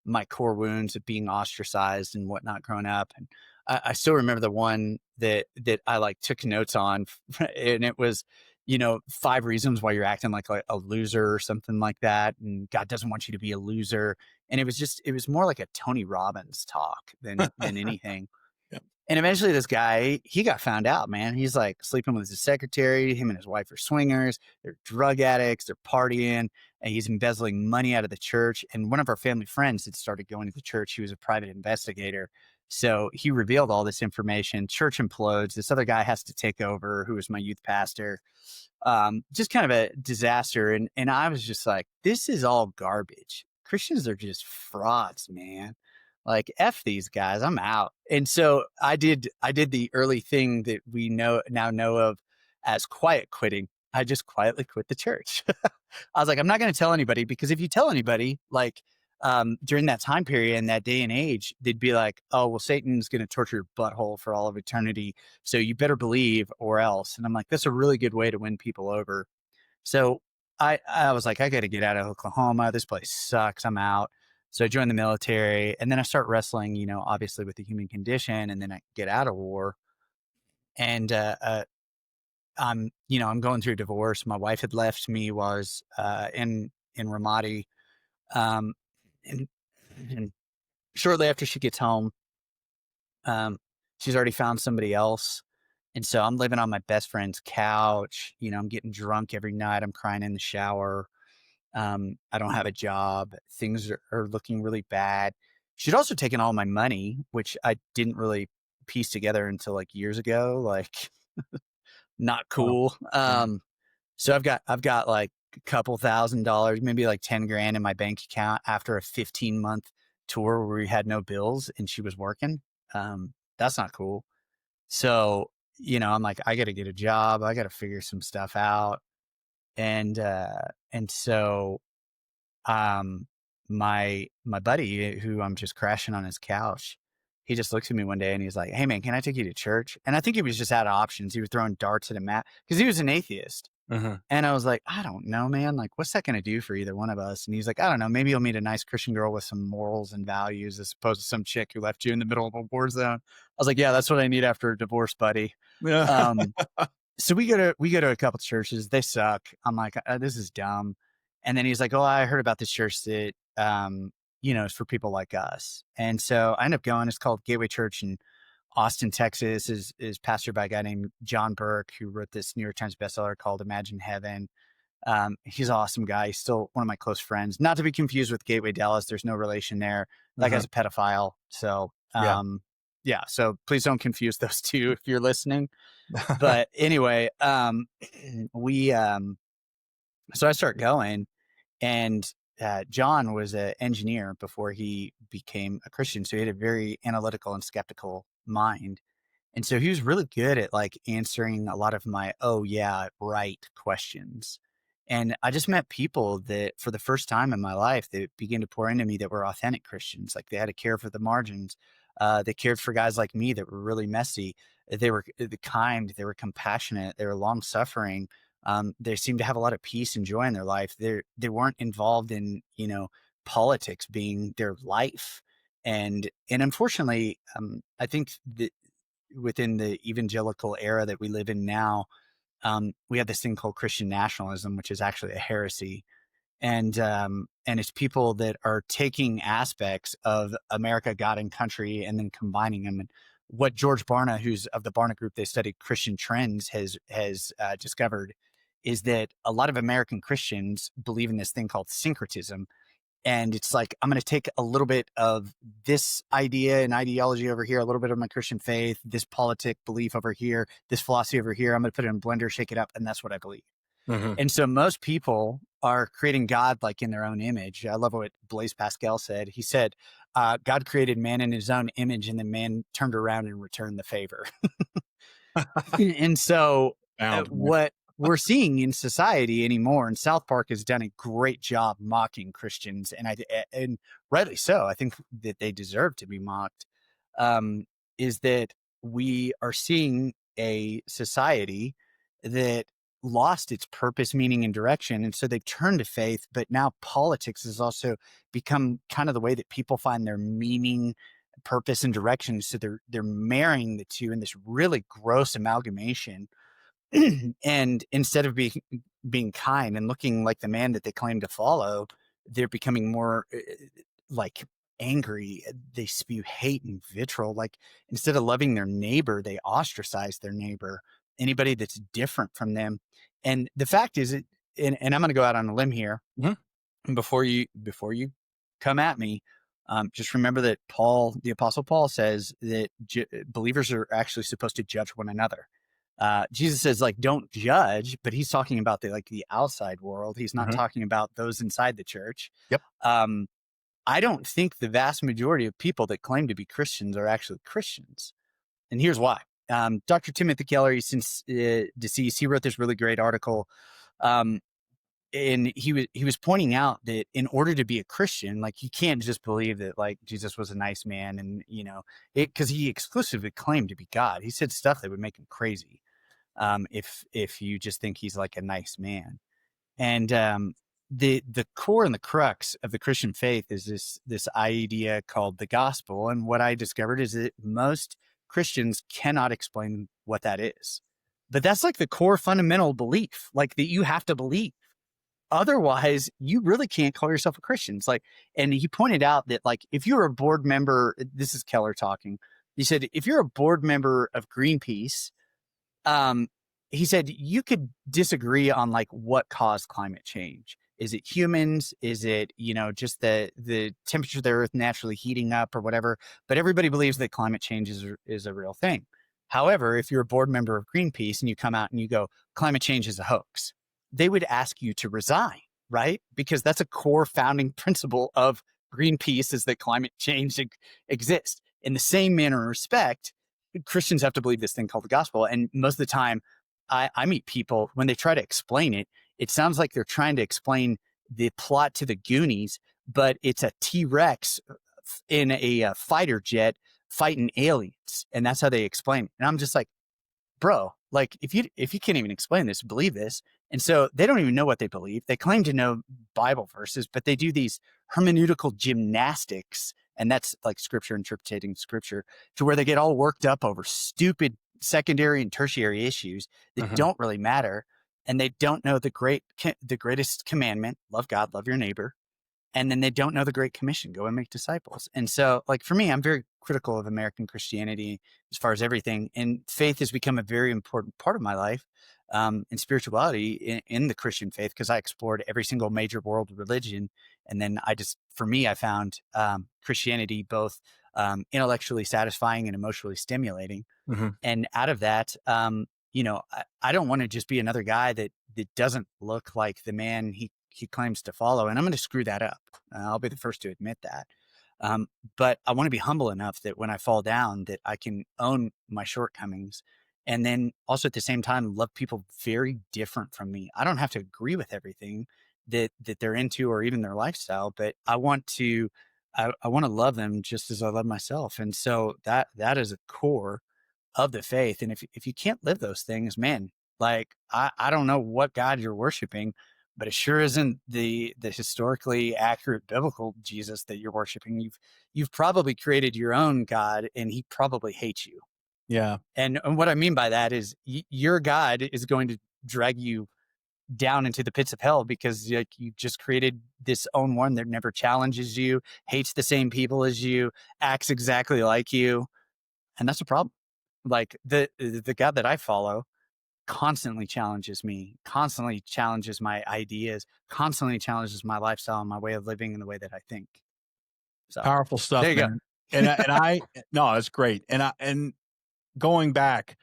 my core wounds of being ostracized and whatnot growing up. And I still remember the one that I like took notes on, and it was, 5 reasons why you're acting like a loser or something like that, and God doesn't want you to be a loser. And it was more like a Tony Robbins talk than anything. Yep. And eventually this guy, he got found out, man. He's like sleeping with his secretary. Him and his wife are swingers. They're drug addicts. They're partying. And he's embezzling money out of the church. And one of our family friends had started going to the church. He was a private investigator. So he revealed all this information. Church implodes. This other guy has to take over, who was my youth pastor. Just kind of a disaster. And I was just like, this is all garbage. Christians are just frauds, man. Like, F these guys, I'm out. And so I did the early thing that we now know of as quiet quitting. I just quietly quit the church. I was like, I'm not going to tell anybody, because if you tell anybody, like, during that time period and that day and age, they'd be like, oh, well, Satan's going to torture your butthole for all of eternity, so you better believe or else. And I'm like, that's a really good way to win people over. So I was like, I got to get out of Oklahoma. This place sucks. I'm out. So I joined the military, and then I start wrestling, obviously with the human condition, and then I get out of war. And I'm going through a divorce. My wife had left me, was in Ramadi, um, and, and shortly after she gets home, um, she's already found somebody else. And so I'm living on my best friend's couch. I'm getting drunk every night. I'm crying in the shower. I don't have a job. Things are looking really bad. She'd also taken all my money, which I didn't really piece together until like years ago. Like, not Wow. cool. So I've got like a couple $1,000s, maybe like 10 grand in my bank account after a 15-month tour where we had no bills and she was working. That's not cool. So I'm like, I got to get a job. I got to figure some stuff out. And so, um, my buddy who I'm just crashing on his couch, he just looks at me one day and he's like, "Hey man, can I take you to church?" And I think he was just out of options. He was throwing darts at a mat because he was an atheist. Uh-huh. And I was like, "I don't know, man. Like, what's that going to do for either one of us?" And he's like, "I don't know. Maybe you'll meet a nice Christian girl with some morals and values as opposed to some chick who left you in the middle of a war zone." I was like, "Yeah, that's what I need after a divorce, buddy." Yeah. Um, so we go to a couple churches. They suck. I'm like, this is dumb. And then he's like, "Oh, I heard about this church that, is for people like us." And so I end up going. It's called Gateway Church in Austin, Texas. Is pastored by a guy named John Burke, who wrote this New York Times bestseller called Imagine Heaven. He's an awesome guy. He's still one of my close friends. Not to be confused with Gateway Dallas. There's no relation there. That guy's a pedophile. So, Yeah. yeah. So please don't confuse those two if you're listening. But anyway, we so I start going, and John was an engineer before he became a Christian, so he had a very analytical and skeptical mind. And so he was really good at like answering a lot of my, "oh yeah, right" questions. And I just met people that for the first time in my life that began to pour into me that were authentic Christians. Like they had a care for the margins. They cared for guys like me that were really messy. They were kind. They were compassionate. They were long suffering. They seemed to have a lot of peace and joy in their life. They weren't involved in politics being their life. And unfortunately, I think that within the evangelical era that we live in now, we have this thing called Christian nationalism, which is actually a heresy. And it's people that are taking aspects of America, God, and country, and then combining them. And what George Barna, who's of the Barna Group, they studied Christian trends, has discovered is that a lot of American Christians believe in this thing called syncretism, and it's like, I'm going to take a little bit of this idea and ideology over here, a little bit of my Christian faith, this politic belief over here, this philosophy over here. I'm going to put it in a blender, shake it up, and that's what I believe. Mhm. And so most people are creating God like in their own image. I love what Blaise Pascal said. He said, God created man in his own image, and then man turned around and returned the favor. And so Found, man. what we're seeing in society anymore, and South Park has done a great job mocking Christians, and rightly so. I think that they deserve to be mocked. Um, is that we are seeing a society that lost its purpose, meaning, and direction, and so they've turned to faith. But now politics has also become kind of the way that people find their meaning, purpose, and direction. So they're marrying the two in this really gross amalgamation. And instead of being kind and looking like the man that they claim to follow, they're becoming more like angry. They spew hate and vitriol. Like instead of loving their neighbor, they ostracize their neighbor, anybody that's different from them. And the fact is, and I'm going to go out on a limb here. Mhm. Before you come at me, just remember that the Apostle Paul, says that believers are actually supposed to judge one another. Jesus says, like, don't judge, but he's talking about the outside world. He's not Mhm. talking about those inside the church. Yep. I don't think the vast majority of people that claim to be Christians are actually Christians. And here's why. Dr. Timothy Keller, he's since deceased. He wrote this really great article. And he was pointing out that in order to be a Christian, like you can't just believe that like Jesus was a nice man, and because he exclusively claimed to be God. He said stuff that would make him crazy. If you just think he's like a nice man. And the core and the crux of the Christian faith is this idea called the gospel. And what I discovered is that most Christians cannot explain what that is. But that's like the core fundamental belief, like that you have to believe. Otherwise, you really can't call yourself a Christian. It's like, and he pointed out that like if you're a board member, this is Keller talking. He said, if you're a board member of Greenpeace, um, he said you could disagree on like what caused climate change. Is it humans? Is it, just the temperature of the earth naturally heating up or whatever? But everybody believes that climate change is a real thing. However, if you're a board member of Greenpeace and you come out and you go, climate change is a hoax, they would ask you to resign, right? Because that's a core founding principle of Greenpeace, is that climate change exists. In the same manner and respect, Christians have to believe this thing called the gospel. And most of the time I meet people when they try to explain it, it sounds like they're trying to explain the plot to the Goonies, but it's a T-Rex in a fighter jet fighting aliens. And that's how they explain it. And I'm just like, bro, like if you can't even explain this, believe this. And so they don't even know what they believe. They claim to know Bible verses, but they do these hermeneutical gymnastics, and that's like scripture, interpreting scripture, to where they get all worked up over stupid secondary and tertiary issues that don't really matter. And they don't know the greatest commandment: love God, love your neighbor. And then they don't know the Great Commission: go and make disciples. And so, like, for me, I'm very critical of American Christianity as far as everything. And faith has become a very important part of my life, and spirituality in the Christian faith, because I explored every single major world religion. And then for me, I found Christianity both intellectually satisfying and emotionally stimulating. And out of that, I don't want to just be another guy that doesn't look like the man he claims to follow. And I'm going to screw that up. I'll be the first to admit that. But I want to be humble enough that when I fall down, that I can own my shortcomings. And then also at the same time, love people very different from me. I don't have to agree with everything that they're into or even their lifestyle, but I want to love them just as I love myself. And so that is a core of the faith. And if you can't live those things, man, like I don't know what God you're worshiping, but it sure isn't the historically accurate biblical Jesus that you're worshiping. You've probably created your own God, and he probably hates you. Yeah. And what I mean by that is your God is going to drag you down into the pits of hell, because like you just created this own one that never challenges you, hates the same people as you, acts exactly like you. And that's a problem. Like the God that I follow constantly challenges me, constantly challenges my ideas, constantly challenges my lifestyle and my way of living and the way that I think. So Powerful stuff, there you man. And no, it's great. And going back,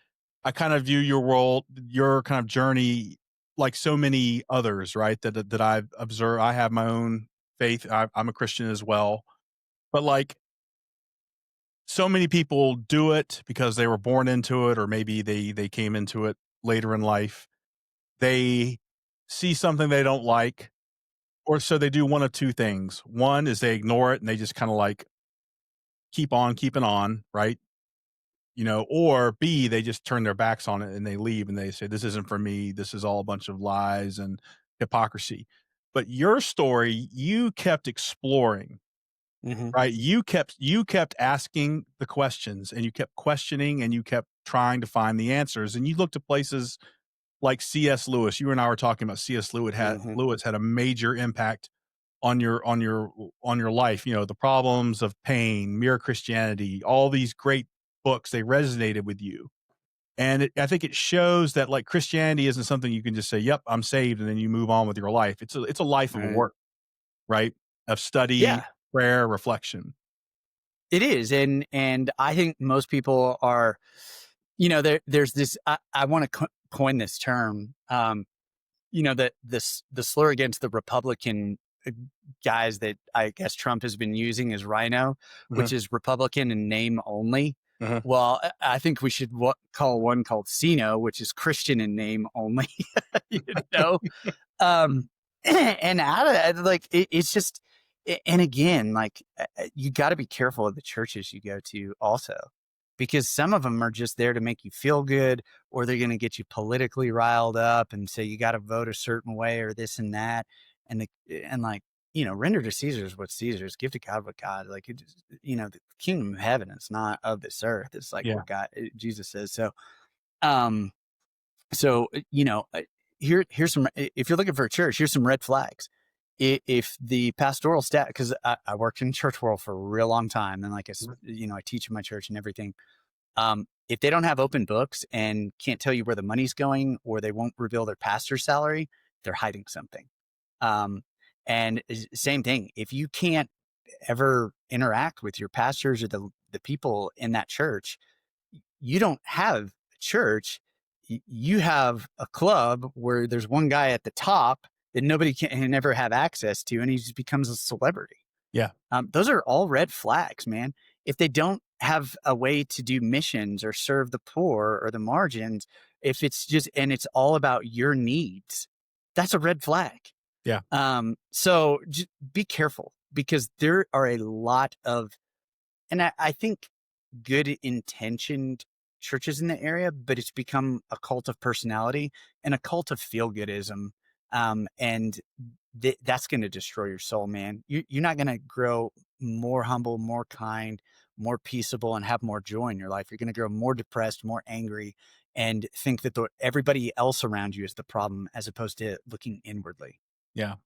I kind of view your kind of journey like so many others, right? That I've observed. I have my own faith. I'm a Christian as well, but like so many people do it because they were born into it, or maybe they came into it later in life. They see something they don't like, or so they do one of two things. One is they ignore it and they just kind of like keep on keeping on, right? Or B, they just turn their backs on it and they leave and they say, this isn't for me. This is all a bunch of lies and hypocrisy. But your story, you kept exploring, right? You kept asking the questions, and you kept questioning, and you kept trying to find the answers. And you looked at places like C.S. Lewis. You and I were talking about C.S. Lewis had a major impact on your life. The Problems of Pain, Mere Christianity, all these great books, they resonated with you. And I think it shows that like Christianity isn't something you can just say, yep, I'm saved, and then you move on with your life. It's a life of work, right? Of study, Yeah, prayer, reflection. it is. And I think most people are, there's this, I want to coin this term, that the slur against the Republican guys that I guess Trump has been using is rhino, which is Republican in name only. Well, I think we should call one called Sino, which is Christian in name only. And out of that, like it's just, and again, like you got to be careful of the churches you go to also, because some of them are just there to make you feel good, or they're going to get you politically riled up and say you got to vote a certain way or this and that. And render to Caesar's what Caesar's, give to God what God, like, the kingdom of heaven is not of this earth. It's like what God, Jesus says. So, here's some, if you're looking for a church, here's some red flags. If the pastoral staff, because I worked in church world for a real long time, and like I teach in my church and everything. If they don't have open books and can't tell you where the money's going, or they won't reveal their pastor's salary, they're hiding something. And same thing, if you can't ever interact with your pastors or the people in that church, you don't have a church. You have a club where there's one guy at the top that nobody can ever have access to, and he just becomes a celebrity. Yeah. Those are all red flags, man. If they don't have a way to do missions or serve the poor or the margins, if it's just and it's all about your needs, that's a red flag. Yeah. So just be careful because there are a lot of, and I think good intentioned churches in the area, but it's become a cult of personality and a cult of feel goodism. And that's going to destroy your soul, man. You're not going to grow more humble, more kind, more peaceable, and have more joy in your life. You're going to grow more depressed, more angry, and think that everybody else around you is the problem as opposed to looking inwardly. Yeah.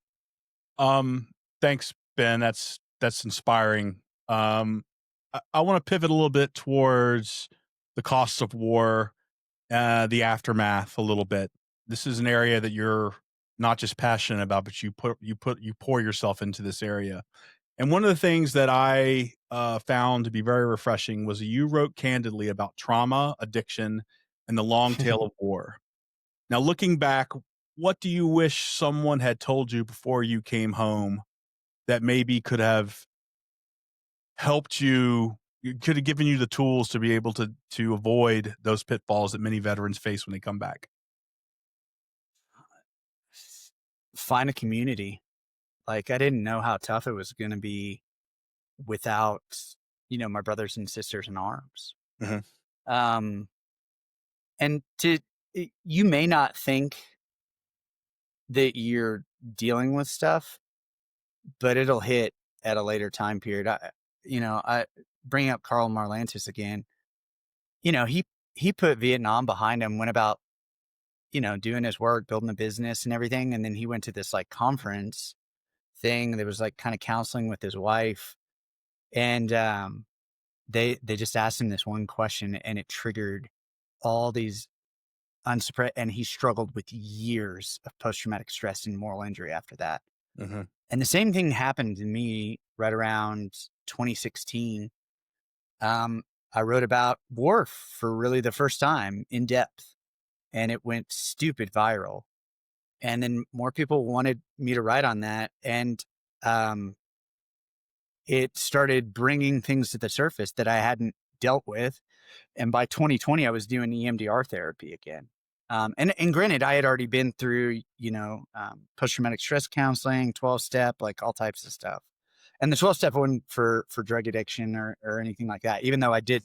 Thanks, Ben. That's inspiring. I want to pivot a little bit towards the costs of war, the aftermath a little bit. This is an area that you're not just passionate about, but you pour yourself into this area. And one of the things that I found to be very refreshing was that you wrote candidly about trauma, addiction, and the long tail of war. Now, looking back, what do you wish someone had told you before you came home that maybe could have helped you? Could have given you the tools to be able to avoid those pitfalls that many veterans face when they come back. Find a community. Like I didn't know how tough it was going to be without, my brothers and sisters in arms. Mhm. Um, and you may not think that you're dealing with stuff, but it'll hit at a later time period. I bring up Carl Marlantis again. He put Vietnam behind him, went about, doing his work, building a business and everything. And then he went to this like conference thing. There was like kind of counseling with his wife. And they just asked him this one question and it triggered all these unsuppressed, and he struggled with years of post-traumatic stress and moral injury after that. Mhm. And the same thing happened to me right around 2016. I wrote about war for really the first time in depth, and it went stupid viral. And then more people wanted me to write on that. And um, it started bringing things to the surface that I hadn't dealt with. And by 2020, I was doing EMDR therapy again. And granted, I had already been through, post-traumatic stress counseling, 12-step, like all types of stuff. And the 12-step wasn't for drug addiction or anything like that, even though I did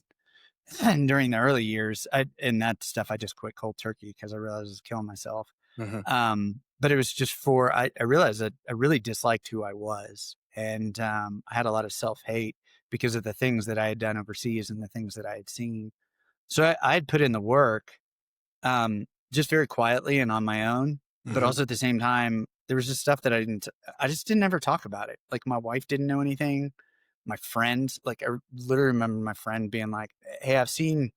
during the early years. And that stuff, I just quit cold turkey because I realized I was killing myself. Mhm. But it was just I realized that I really disliked who I was. And I had a lot of self-hate because of the things that I had done overseas and the things that I had seen. So I had put in the work, just very quietly and on my own, but Mhm. also at the same time, there was just stuff that I just didn't ever talk about it. Like my wife didn't know anything. My friends, like I literally remember my friend being like, "Hey, I've seen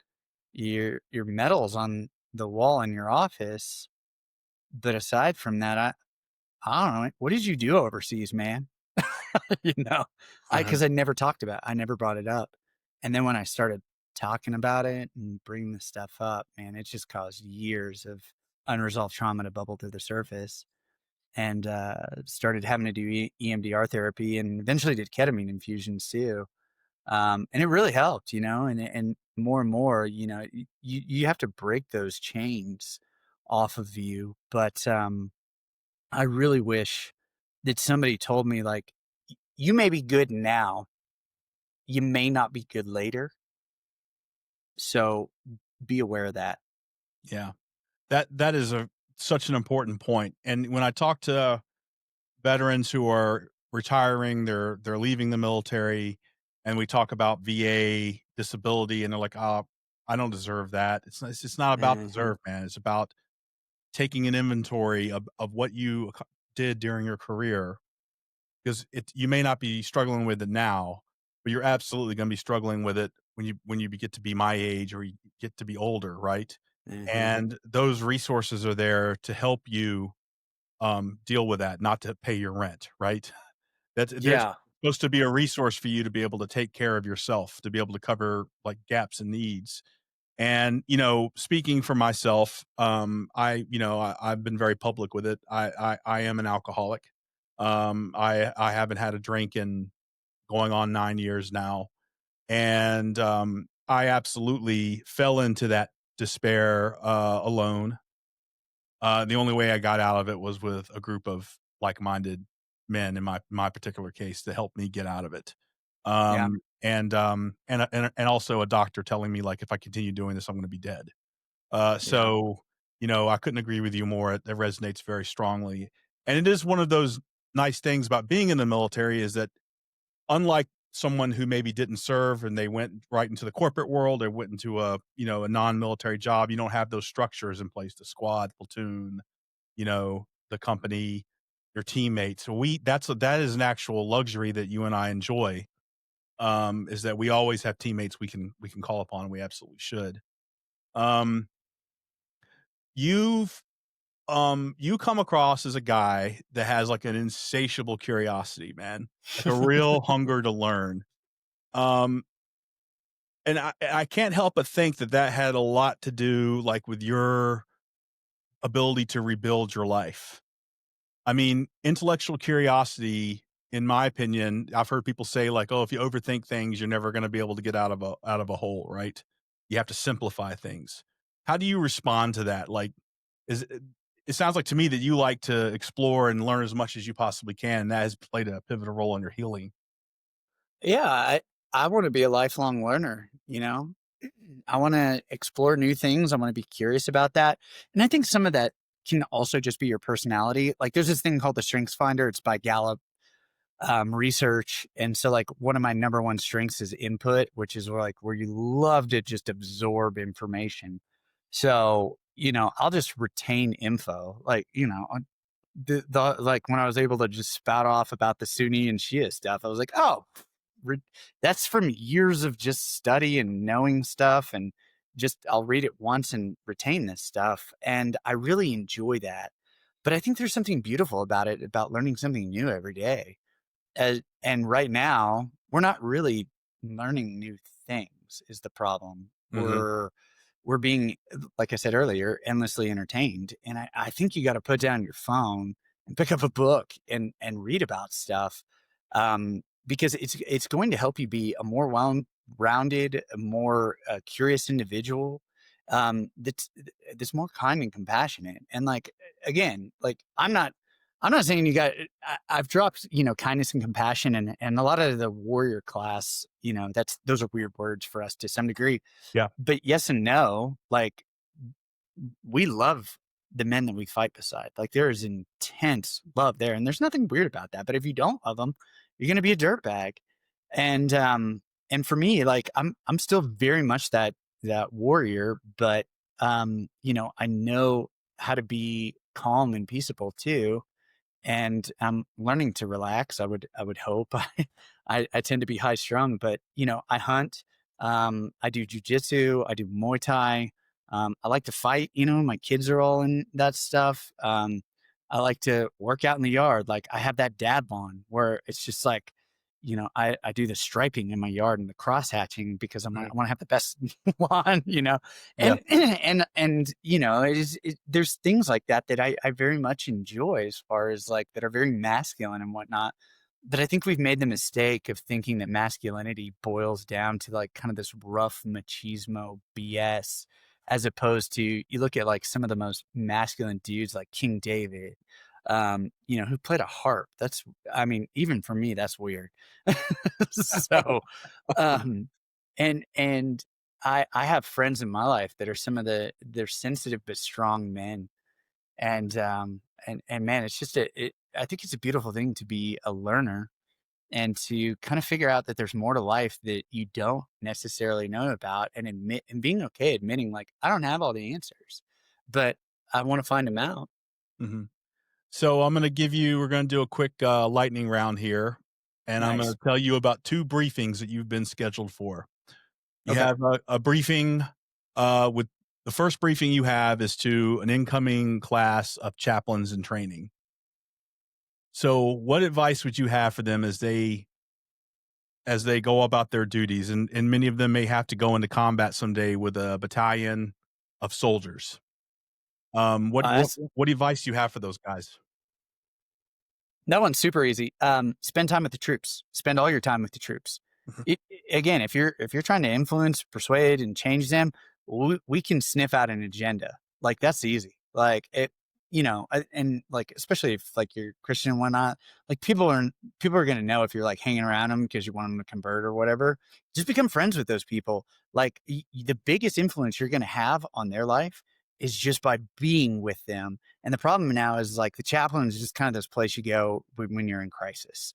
your medals on the wall in your office, but aside from that, I don't know. What did you do overseas, man?" you know, Mhm. because I never talked about it. I never brought it up. And then when I started talking about it and bringing the stuff up, man, it just caused years of unresolved trauma to bubble to the surface. And started having to do EMDR therapy and eventually did ketamine infusions too. And it really helped, and more, you have to break those chains off of you. But I really wish that somebody told me, like, you may be good now, you may not be good later. So be aware of that. Yeah. That is such an important point. And when I talk to veterans who are retiring, they're leaving the military, and we talk about VA disability, and they're like, "Oh, I don't deserve that." It's not about Hmm. deserve, man. It's about taking an inventory of what you did during your career, because you may not be struggling with it now, but you're absolutely going to be struggling with it when you get to be my age or you get to be older, right? Hmm. And those resources are there to help you deal with that, not to pay your rent, right? There's Yeah. supposed to be a resource for you to be able to take care of yourself, to be able to cover like gaps and needs. And speaking for myself, I've been very public with it. I am an alcoholic. I haven't had a drink in going on 9 years now. And I absolutely fell into that despair alone. The only way I got out of it was with a group of like-minded men in my particular case to help me get out of it. Yeah. And also a doctor telling me like if I continue doing this, I'm going to be dead. Yeah. So I couldn't agree with you more. It resonates very strongly, and it is one of those nice things about being in the military is that unlike someone who maybe didn't serve and they went right into the corporate world or went into a non-military job, you don't have those structures in place, the squad, platoon, the company, your teammates. So that is an actual luxury that you and I enjoy, is that we always have teammates we can call upon, and we absolutely should. Um, you've you come across as a guy that has like an insatiable curiosity, man, like a real hunger to learn. Um, and I can't help but think that had a lot to do like with your ability to rebuild your life. I mean, intellectual curiosity, in my opinion, I've heard people say like, "Oh, if you overthink things, you're never going to be able to get out of a hole." Right? You have to simplify things. How do you respond to that? Like, it sounds like to me that you like to explore and learn as much as you possibly can. And that has played a pivotal role in your healing. Yeah, I want to be a lifelong learner, you know? I want to explore new things. I want to be curious about that. And I think some of that can also just be your personality. Like there's this thing called the Strengths Finder. It's by Gallup research. And so like one of my number one strengths is input, which is where you love to just absorb information. So, I'll just retain info. Like, like when I was able to just spout off about the Sunni and Shia stuff, I was like, oh, that's from years of just study and knowing stuff, and just I'll read it once and retain this stuff, and I really enjoy that. But I think there's something beautiful about it, about learning something new every day. And right now, we're not really learning new things is the problem. Mhm. We're being, like I said earlier, endlessly entertained. And I think you got to put down your phone and pick up a book and read about stuff. Because it's going to help you be a more rounded, a more curious individual. That's more kind and compassionate. And like again, like I'm not saying you got. I've dropped, kindness and compassion, and a lot of the warrior class. Those are weird words for us to some degree. Yeah. But yes and no. Like we love the men that we fight beside. Like there is intense love there, and there's nothing weird about that. But if you don't love them, you're going to be a dirtbag. And for me, like I'm still very much that warrior, but I know how to be calm and peaceable too, and I'm learning to relax. I would hope. I tend to be high strung, but I hunt. I do jujitsu. I do Muay Thai. I like to fight. My kids are all in that stuff. I like to work out in the yard. Like I have that dad lawn where it's just like, I do the striping in my yard and the cross hatching because I want to have the best lawn, Yeah. and there's things like that I very much enjoy, as far as like that are very masculine and whatnot. But I think we've made the mistake of thinking that masculinity boils down to like kind of this rough machismo BS, as opposed to you look at like some of the most masculine dudes like King David, who played a harp. Even for me, that's weird. So, um, and I have friends in my life that are they're sensitive but strong men. And man, it's just I think it's a beautiful thing to be a learner and to kind of figure out that there's more to life that you don't necessarily know about, and being okay admitting like, I don't have all the answers, but I want to find them out. Mhm. So we're going to do a quick lightning round here. And I'm going Nice. to tell you about two briefings that you've been scheduled for. You Okay. have a briefing with the first briefing you have is to an incoming class of chaplains in training. So what advice would you have for them as they go about their duties? And many of them may have to go into combat someday with a battalion of soldiers. What what That's what advice do you have for those guys? That one's super easy. Spend time with the troops. Spend all your time with the troops. Again, if you're trying to influence, persuade, and change them, we can sniff out an agenda. Like that's easy. Like it, and like especially if like you're Christian and whatnot, like people are going to know if you're like hanging around them because you want them to convert or whatever. Just become friends with those people. Like the biggest influence you're going to have on their life is just by being with them. And the problem now is like the chaplain is just kind of this place you go when you're in crisis.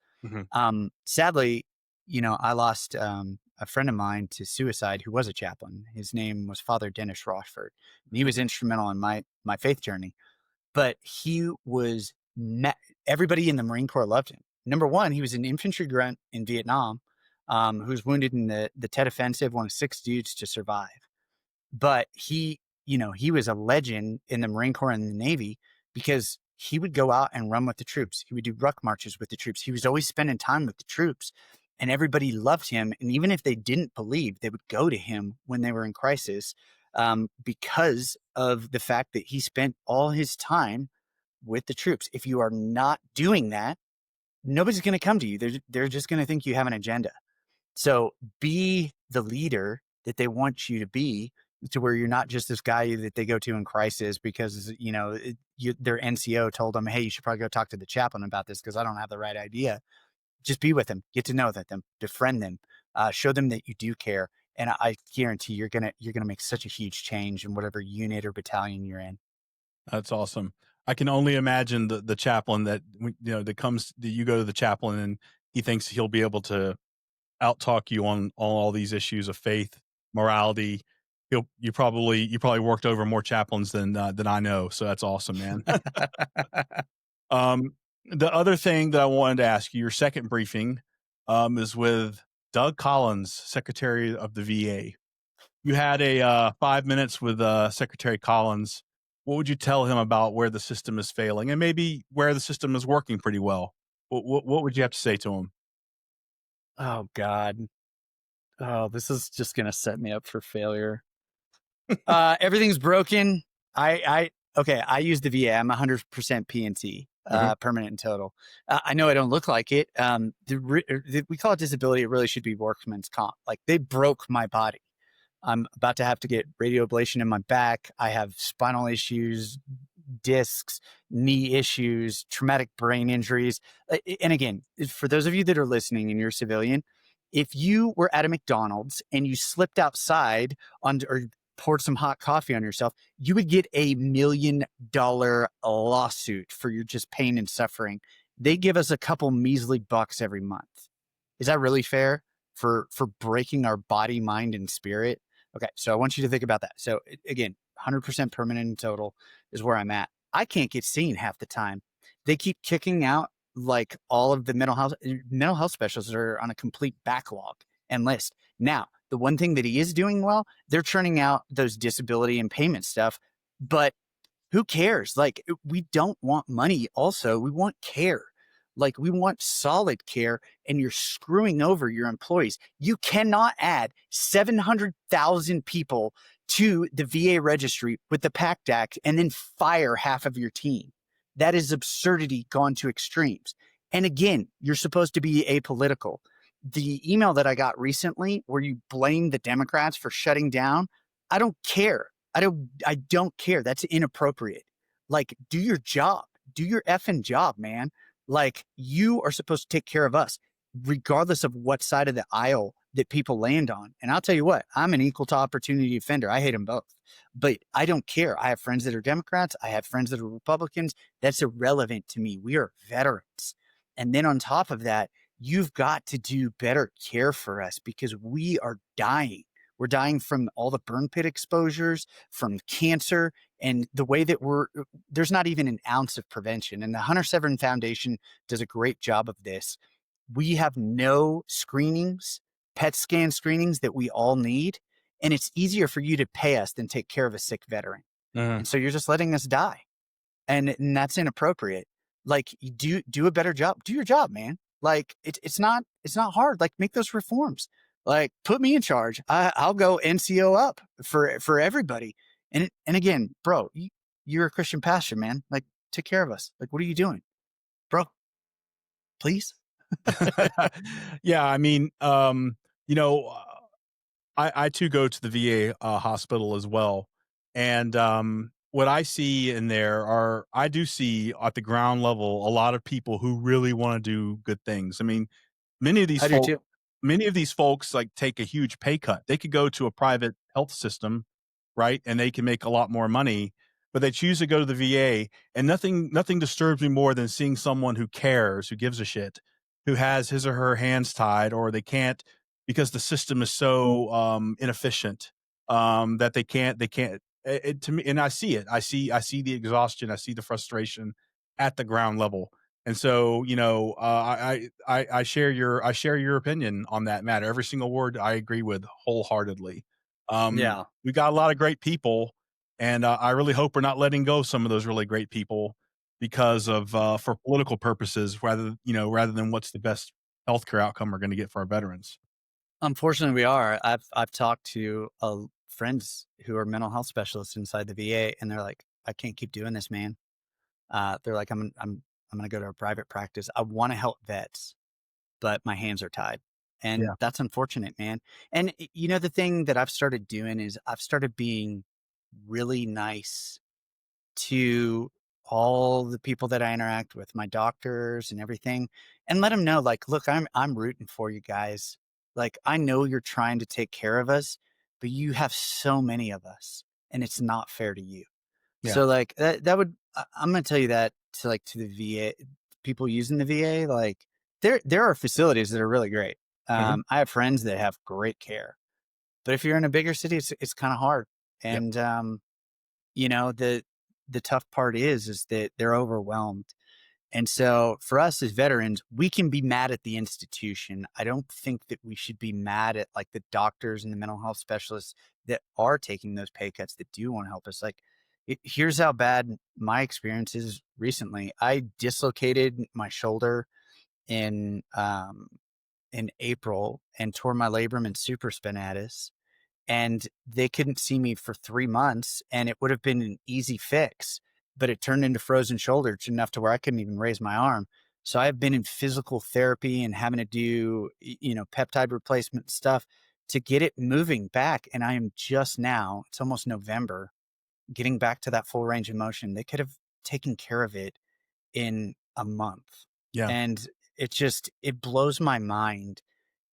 Sadly, I lost a friend of mine to suicide who was a chaplain. His name was Father Dennis Rochford, and he was instrumental in my faith journey. But he was everybody in the Marine Corps loved him. Number one, he was an infantry grunt in Vietnam, who was wounded in the Tet Offensive, one of 6 dudes to survive. But he was a legend in the Marine Corps and the Navy because he would go out and run with the troops. He would do ruck marches with the troops. He was always spending time with the troops, and everybody loved him. And even if they didn't believe, they would go to him when they were in crisis, because of the fact that he spent all his time with the troops. If you are not doing that, nobody's going to come to you. They're just going to think you have an agenda. So be the leader that they want you to be, to where you're not just this guy that they go to in crisis because, their NCO told them, hey, you should probably go talk to the chaplain about this because I don't have the right idea. Just be with them, get to know them, befriend them, show them that you do care. And I guarantee you're gonna make such a huge change in whatever unit or battalion you're in. That's awesome. I can only imagine the chaplain that that you go to the chaplain and he thinks he'll be able to outtalk you on all these issues of faith, morality. You probably worked over more chaplains than I know. So that's awesome, man. The other thing that I wanted to ask you, your second briefing, is with Doug Collins, Secretary of the VA. You had a 5 minutes with Secretary Collins. What would you tell him about where the system is failing and maybe where the system is working pretty well? What would you have to say to him? Oh God. Oh, this is just gonna set me up for failure. Everything's broken. Okay. I use the VA. I'm 100% PNT, permanent and total. I know I don't look like it. We call it disability. It really should be workman's comp. Like they broke my body. I'm about to have to get radio ablation in my back. I have spinal issues, discs, knee issues, traumatic brain injuries. And again, for those of you that are listening and you're a civilian, if you were at a McDonald's and you slipped outside or poured some hot coffee on yourself, you would get $1 million lawsuit for your just pain and suffering. They give us a couple measly bucks every month. Is that really fair for breaking our body, mind, and spirit? Okay, so I want you to think about that. So again, 100% permanent and total is where I'm at. I can't get seen half the time. They keep kicking out like all of the mental health specialists are on a complete backlog and list. Now, the one thing that he is doing well, they're churning out those disability and payment stuff, but who cares? Like, we don't want money. Also, we want care. Like, we want solid care, and you're screwing over your employees. You cannot add 700,000 people to the VA registry with the PACT Act and then fire half of your team. That is absurdity gone to extremes. And again, you're supposed to be apolitical. The email that I got recently where you blame the Democrats for shutting down, I don't care. I don't care. That's inappropriate. Like, do your job. Do your effing job, man. Like, you are supposed to take care of us, regardless of what side of the aisle that people land on. And I'll tell you what, I'm an equal to opportunity offender. I hate them both, but I don't care. I have friends that are Democrats. I have friends that are Republicans. That's irrelevant to me. We are veterans. And then on top of that, you've got to do better care for us because we are dying. We're dying from all the burn pit exposures, from cancer, and the way that there's not even an ounce of prevention. And the Hunter Severn Foundation does a great job of this. We have no screenings, PET scan screenings that we all need. And it's easier for you to pay us than take care of a sick veteran. And so you're just letting us die. And that's inappropriate. Like, you do a better job. Do your job, man. Like, it's not hard. Like, make those reforms. Like, put me in charge. I'll go NCO up for everybody. And again, bro, you're a Christian pastor, man. Like, take care of us. Like, what are you doing, bro? Please. Yeah, I mean, you know, I too go to the VA hospital as well, and what I see in there are I do see at the ground level a lot of people who really want to do good things. I mean, many of these I do folks, too. many of these folks like take a huge pay cut. They could go to a private health system, right, and they can make a lot more money, but they choose to go to the VA. And nothing disturbs me more than seeing someone who cares, who gives a shit, who has his or her hands tied, or they can't because the system is so inefficient that they can't. To me, and I see it. I see the exhaustion. I see the frustration at the ground level. And so, I share your opinion on that matter. Every single word I agree with wholeheartedly. Yeah. We got a lot of great people, and I really hope we're not letting go of some of those really great people because of for political purposes, rather than what's the best healthcare outcome we're going to get for our veterans. Unfortunately, we are. I've talked to friends who are mental health specialists inside the VA, and they're like, "I can't keep doing this, man." They're like, I'm gonna go to a private practice. I want to help vets, but my hands are tied." And Yeah. that's unfortunate, man. And the thing that I've started doing is I've started being really nice to all the people that I interact with, my doctors and everything, and let them know, like, look, I'm rooting for you guys. Like, I know you're trying to take care of us, but you have so many of us, and it's not fair to you. Yeah. So like I'm gonna tell you that to the VA people using the VA, like there are facilities that are really great. Mhm. I have friends that have great care, but if you're in a bigger city, it's kind of hard. Yep. And you know, the tough part is that they're overwhelmed. And so for us as veterans, we can be mad at the institution. I don't think that we should be mad at like the doctors and the mental health specialists that are taking those pay cuts that do want to help us. Like, here's how bad my experience is recently. I dislocated my shoulder in April and tore my labrum and supraspinatus, and they couldn't see me for 3 months, and it would have been an easy fix, but it turned into frozen shoulder enough to where I couldn't even raise my arm. So I've been in physical therapy and having to do, peptide replacement stuff to get it moving back. And I am just now, it's almost November, getting back to that full range of motion. They could have taken care of it in a month. Yeah. And it blows my mind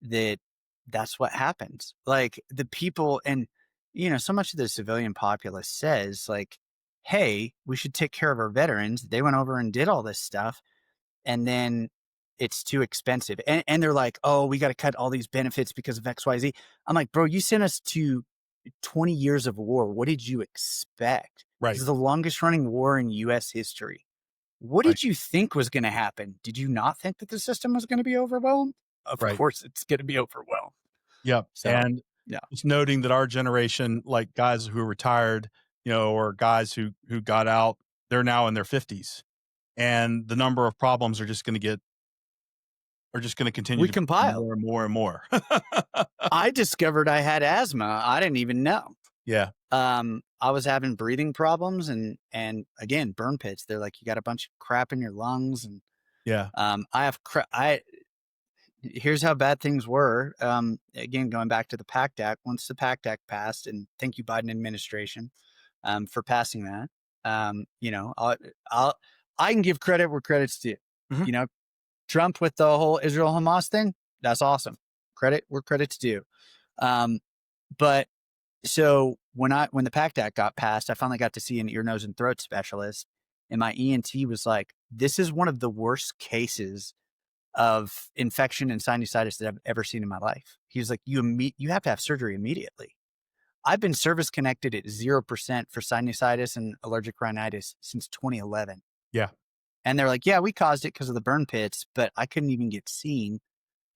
that that's what happens. Like the people, and so much of the civilian populace says like, "Hey, we should take care of our veterans." They went over and did all this stuff, and then it's too expensive. And they're like, "Oh, we got to cut all these benefits because of XYZ." I'm like, "Bro, you sent us to 20 years of war. What did you expect? This Right. is the longest running war in US history. What Right. did you think was going to happen? Did you not think that the system was going to be overwhelmed? Of Right. course, it's going to be overwhelmed." Yep. So, And yeah, just noting that our generation, like guys who are retired, or guys who got out, they're now in their 50s, and the number of problems are just going to continue we to become compile. more and more and more. I discovered I had asthma. I didn't even know. Yeah. I was having breathing problems and again, burn pits. They're like, you got a bunch of crap in your lungs. And Yeah. I have here's how bad things were. Again, going back to the PACT Act, once the PACT Act passed, and thank you, Biden administration, for passing that. I'll I can give credit where credit's due. Mhm. You know, Trump with the whole Israel Hamas thing, that's awesome. Credit where credit's due. Um, but so when the PACT Act got passed, I finally got to see an ear, nose, and throat specialist, and my ENT was like, "This is one of the worst cases of infection and sinusitis that I've ever seen in my life." He was like, "You have to have surgery immediately." I've been service connected at 0% for sinusitis and allergic rhinitis since 2011. Yeah. And they're like, "Yeah, we caused it because of the burn pits," but I couldn't even get seen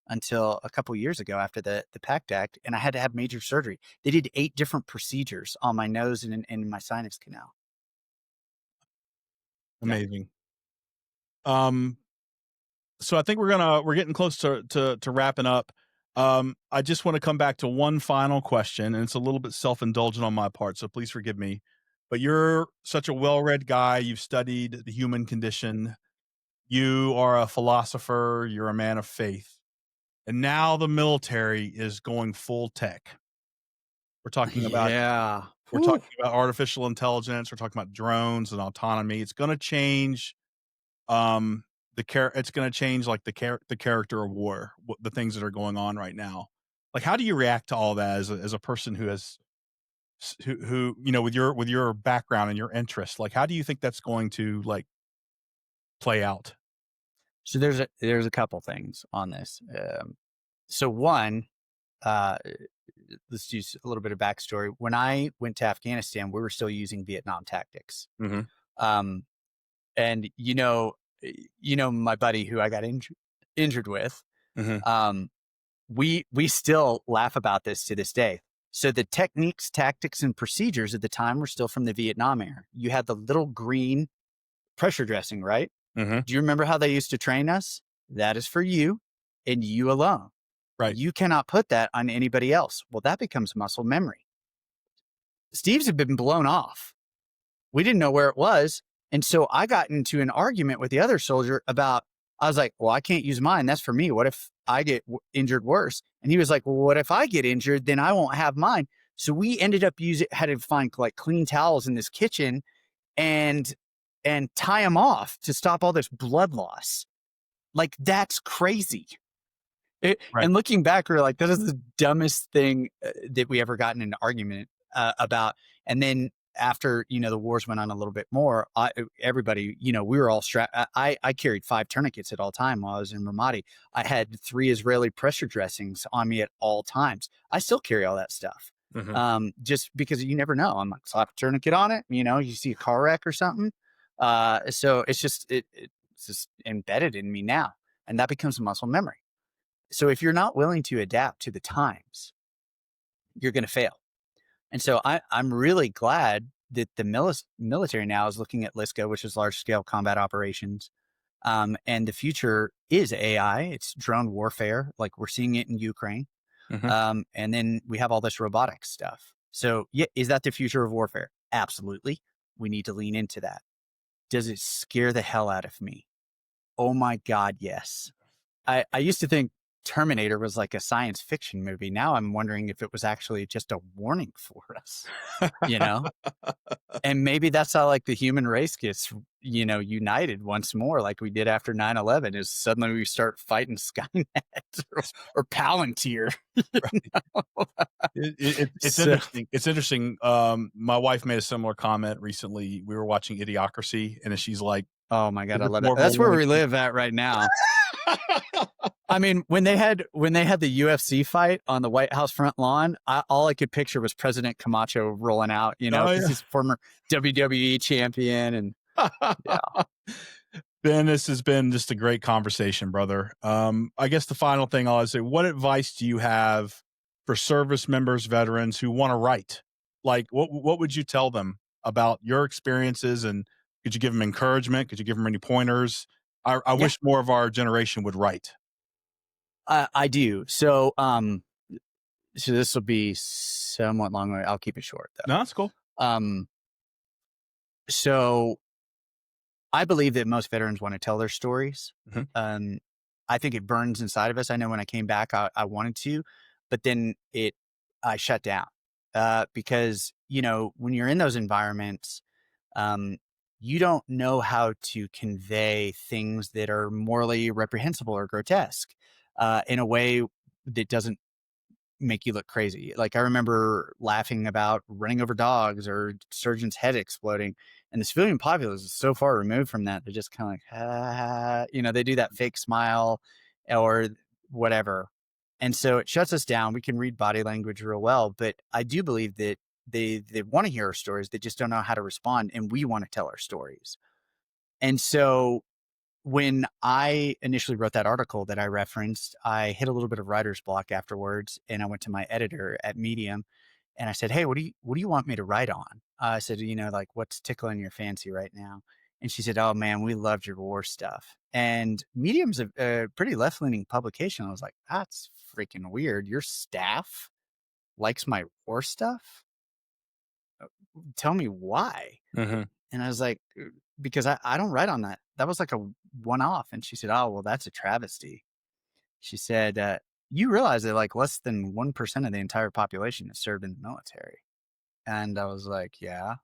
until a couple years ago after the PACT Act, and I had to have major surgery. They did 8 different procedures on my nose and in my sinus canal. Yeah. Amazing. Um, so I think we're getting close to wrapping up. I just want to come back to one final question, and it's a little bit self-indulgent on my part, so please forgive me. But you're such a well-read guy. You've studied the human condition. You are a philosopher, you're a man of faith. And now the military is going full tech. We're talking about Yeah. we're Whew. talking about artificial intelligence, we're talking about drones and autonomy. It's gonna change, it's gonna change, like, the character of war, the things that are going on right now. Like, how do you react to all that as a person who has who, with your background and your interest, like, how do you think that's going to, like, play out? So there's a couple things on this. So one, uh, let's use a little bit of backstory. When I went to Afghanistan, we were still using Vietnam tactics. Mhm, Um, and my buddy who I got injured with. mhm, Um, we still laugh about this to this day. So the techniques, tactics, and procedures at the time were still from the Vietnam era. You had the little green pressure dressing, right? mhm, Do you remember how they used to train us? That is for you and you alone. right, You cannot put that on anybody else. Well, that becomes muscle memory. Steve's had been blown off. We didn't know where it was. And so I got into an argument with the other soldier about, I was like, well, I can't use mine. That's for me. What if I get injured worse? And he was like, well, what if I get injured? Then I won't have mine. So we ended up had to find like clean towels in this kitchen and tie him off to stop all this blood loss. Like, that's crazy. right. And looking back, we're like, that is the dumbest thing that we ever got in an argument about. And then after, the wars went on a little bit more, everybody, we were all strapped. I carried 5 tourniquets at all time while I was in Ramadi. I had 3 Israeli pressure dressings on me at all times. I still carry all that stuff. Mhm. Just because you never know. I'm like, slap a tourniquet on it. You see a car wreck or something. So it's just, it's just embedded in me now. And that becomes muscle memory. So if you're not willing to adapt to the times, you're going to fail. And so I'm really glad that the military now is looking at LISCO, which is large scale combat operations. And the future is AI. It's drone warfare. Like, we're seeing it in Ukraine. Mhm. And then we have all this robotics stuff. So yeah, is that the future of warfare? Absolutely. We need to lean into that. Does it scare the hell out of me? Oh my God, yes. I used to think Terminator was like a science fiction movie. Now I'm wondering if it was actually just a warning for us, you know? And maybe that's how, like, the human race gets, united once more, like we did after 9/11, is suddenly we start fighting Skynet or Palantir. It's So, interesting. It's interesting. My wife made a similar comment recently. We were watching Idiocracy, and she's like, oh my God, "Is I this love it. more of a That's where warning?" we live at right now. I mean, when they had the UFC fight on the White House front lawn, all I could picture was President Camacho rolling out, Oh because he's a former WWE champion. And yeah. yeah, Ben, this has been just a great conversation, brother. I guess the final thing I'll say: what advice do you have for service members, veterans who want to write? Like, what would you tell them about your experiences, and could you give them encouragement? Could you give them any pointers? I yeah, wish more of our generation would write. I do. So this will be somewhat long. I'll keep it short No, that's cool. though. So I believe that most veterans want to tell their stories. Mhm. I think it burns inside of us. I know when I came back, I wanted to, but then I shut down because, when you're in those environments, um, you don't know how to convey things that are morally reprehensible or grotesque in a way that doesn't make you look crazy. Like, I remember laughing about running over dogs or surgeon's head exploding, and the civilian populace is so far removed from that. They're just kind of like, they do that fake smile or whatever. And so it shuts us down. We can read body language real well, but I do believe that they want to hear our stories. They just don't know how to respond. And we want to tell our stories. And so when I initially wrote that article that I referenced, I hit a little bit of writer's block afterwards, and I went to my editor at Medium, and I said, "Hey, what do you want me to write on?" I said, like, what's tickling your fancy right now? And she said, "Oh man, we loved your war stuff." And Medium's a pretty left leaning publication. I was like, "That's freaking weird. Your staff likes my war stuff? Tell me why." Mhm. And I was like, because I don't write on that. That was like a one-off. And she said, oh, well, that's a travesty. She said, you realize that like less than 1% of the entire population is served in the military. And I was like, yeah.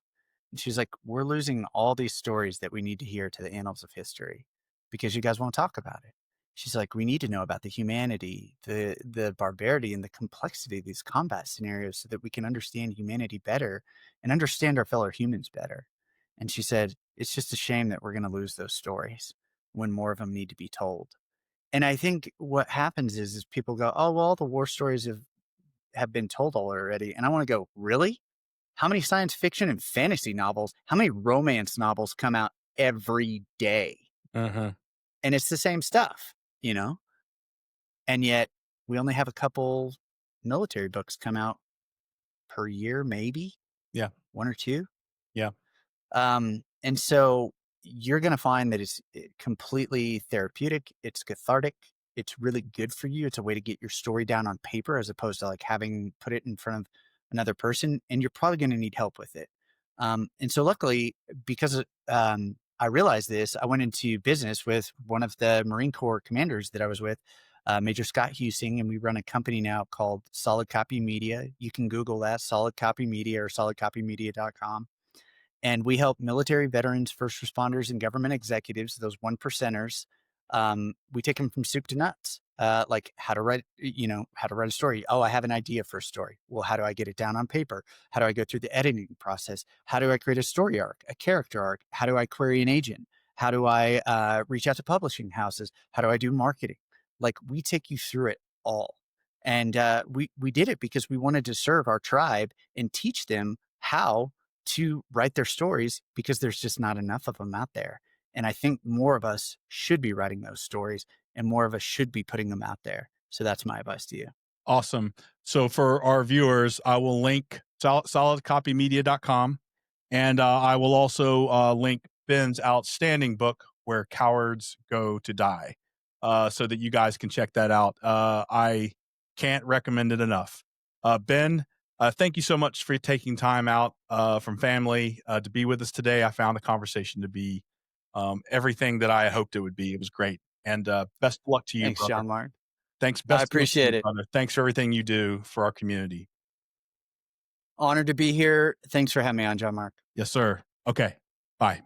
And she's like, we're losing all these stories that we need to hear to the annals of history because you guys won't talk about it. She's like, we need to know about the humanity, the barbarity, and the complexity of these combat scenarios so that we can understand humanity better and understand our fellow humans better. And she said, it's just a shame that we're going to lose those stories when more of them need to be told. And I think what happens is people go, oh, well, all the war stories have been told already. And I want to go, really? How many science fiction and fantasy novels, how many romance novels come out every day? Uh-huh. And it's the same stuff, you know? And yet we only have a couple military books come out per year, maybe Yeah. one or two. Yeah. And so you're going to find that it's completely therapeutic. It's cathartic. It's really good for you. It's a way to get your story down on paper as opposed to like having put it in front of another person. And you're probably going to need help with it. And so luckily, because I realized this, I went into business with one of the Marine Corps commanders that I was with, Major Scott Husing, and we run a company now called Solid Copy Media. You can Google that, Solid Copy Media or solidcopymedia.com. And we help military veterans, first responders, and government executives, those one percenters. We take them from soup to nuts, like how to write a story. Oh, I have an idea for a story. Well, how do I get it down on paper? How do I go through the editing process? How do I create a story arc, a character arc? How do I query an agent? How do I reach out to publishing houses? How do I do marketing? Like we take you through it all. And we did it because we wanted to serve our tribe and teach them how to write their stories because there's just not enough of them out there. And I think more of us should be writing those stories and more of us should be putting them out there. So that's my advice to you. Awesome. So for our viewers, I will link solidcopymedia.com, and I will also link Ben's outstanding book, Where Cowards Go to Die, so that you guys can check that out. I can't recommend it enough. Ben, thank you so much for taking time out from family to be with us today. I found the conversation to be everything that I hoped it would be. It was great. And best of luck to you, Thanks, brother. John Mark. Thanks. I Best of luck to appreciate you, it. brother. Thanks for everything you do for our community. Honored to be here. Thanks for having me on, John Mark. Yes, sir. Okay. Bye.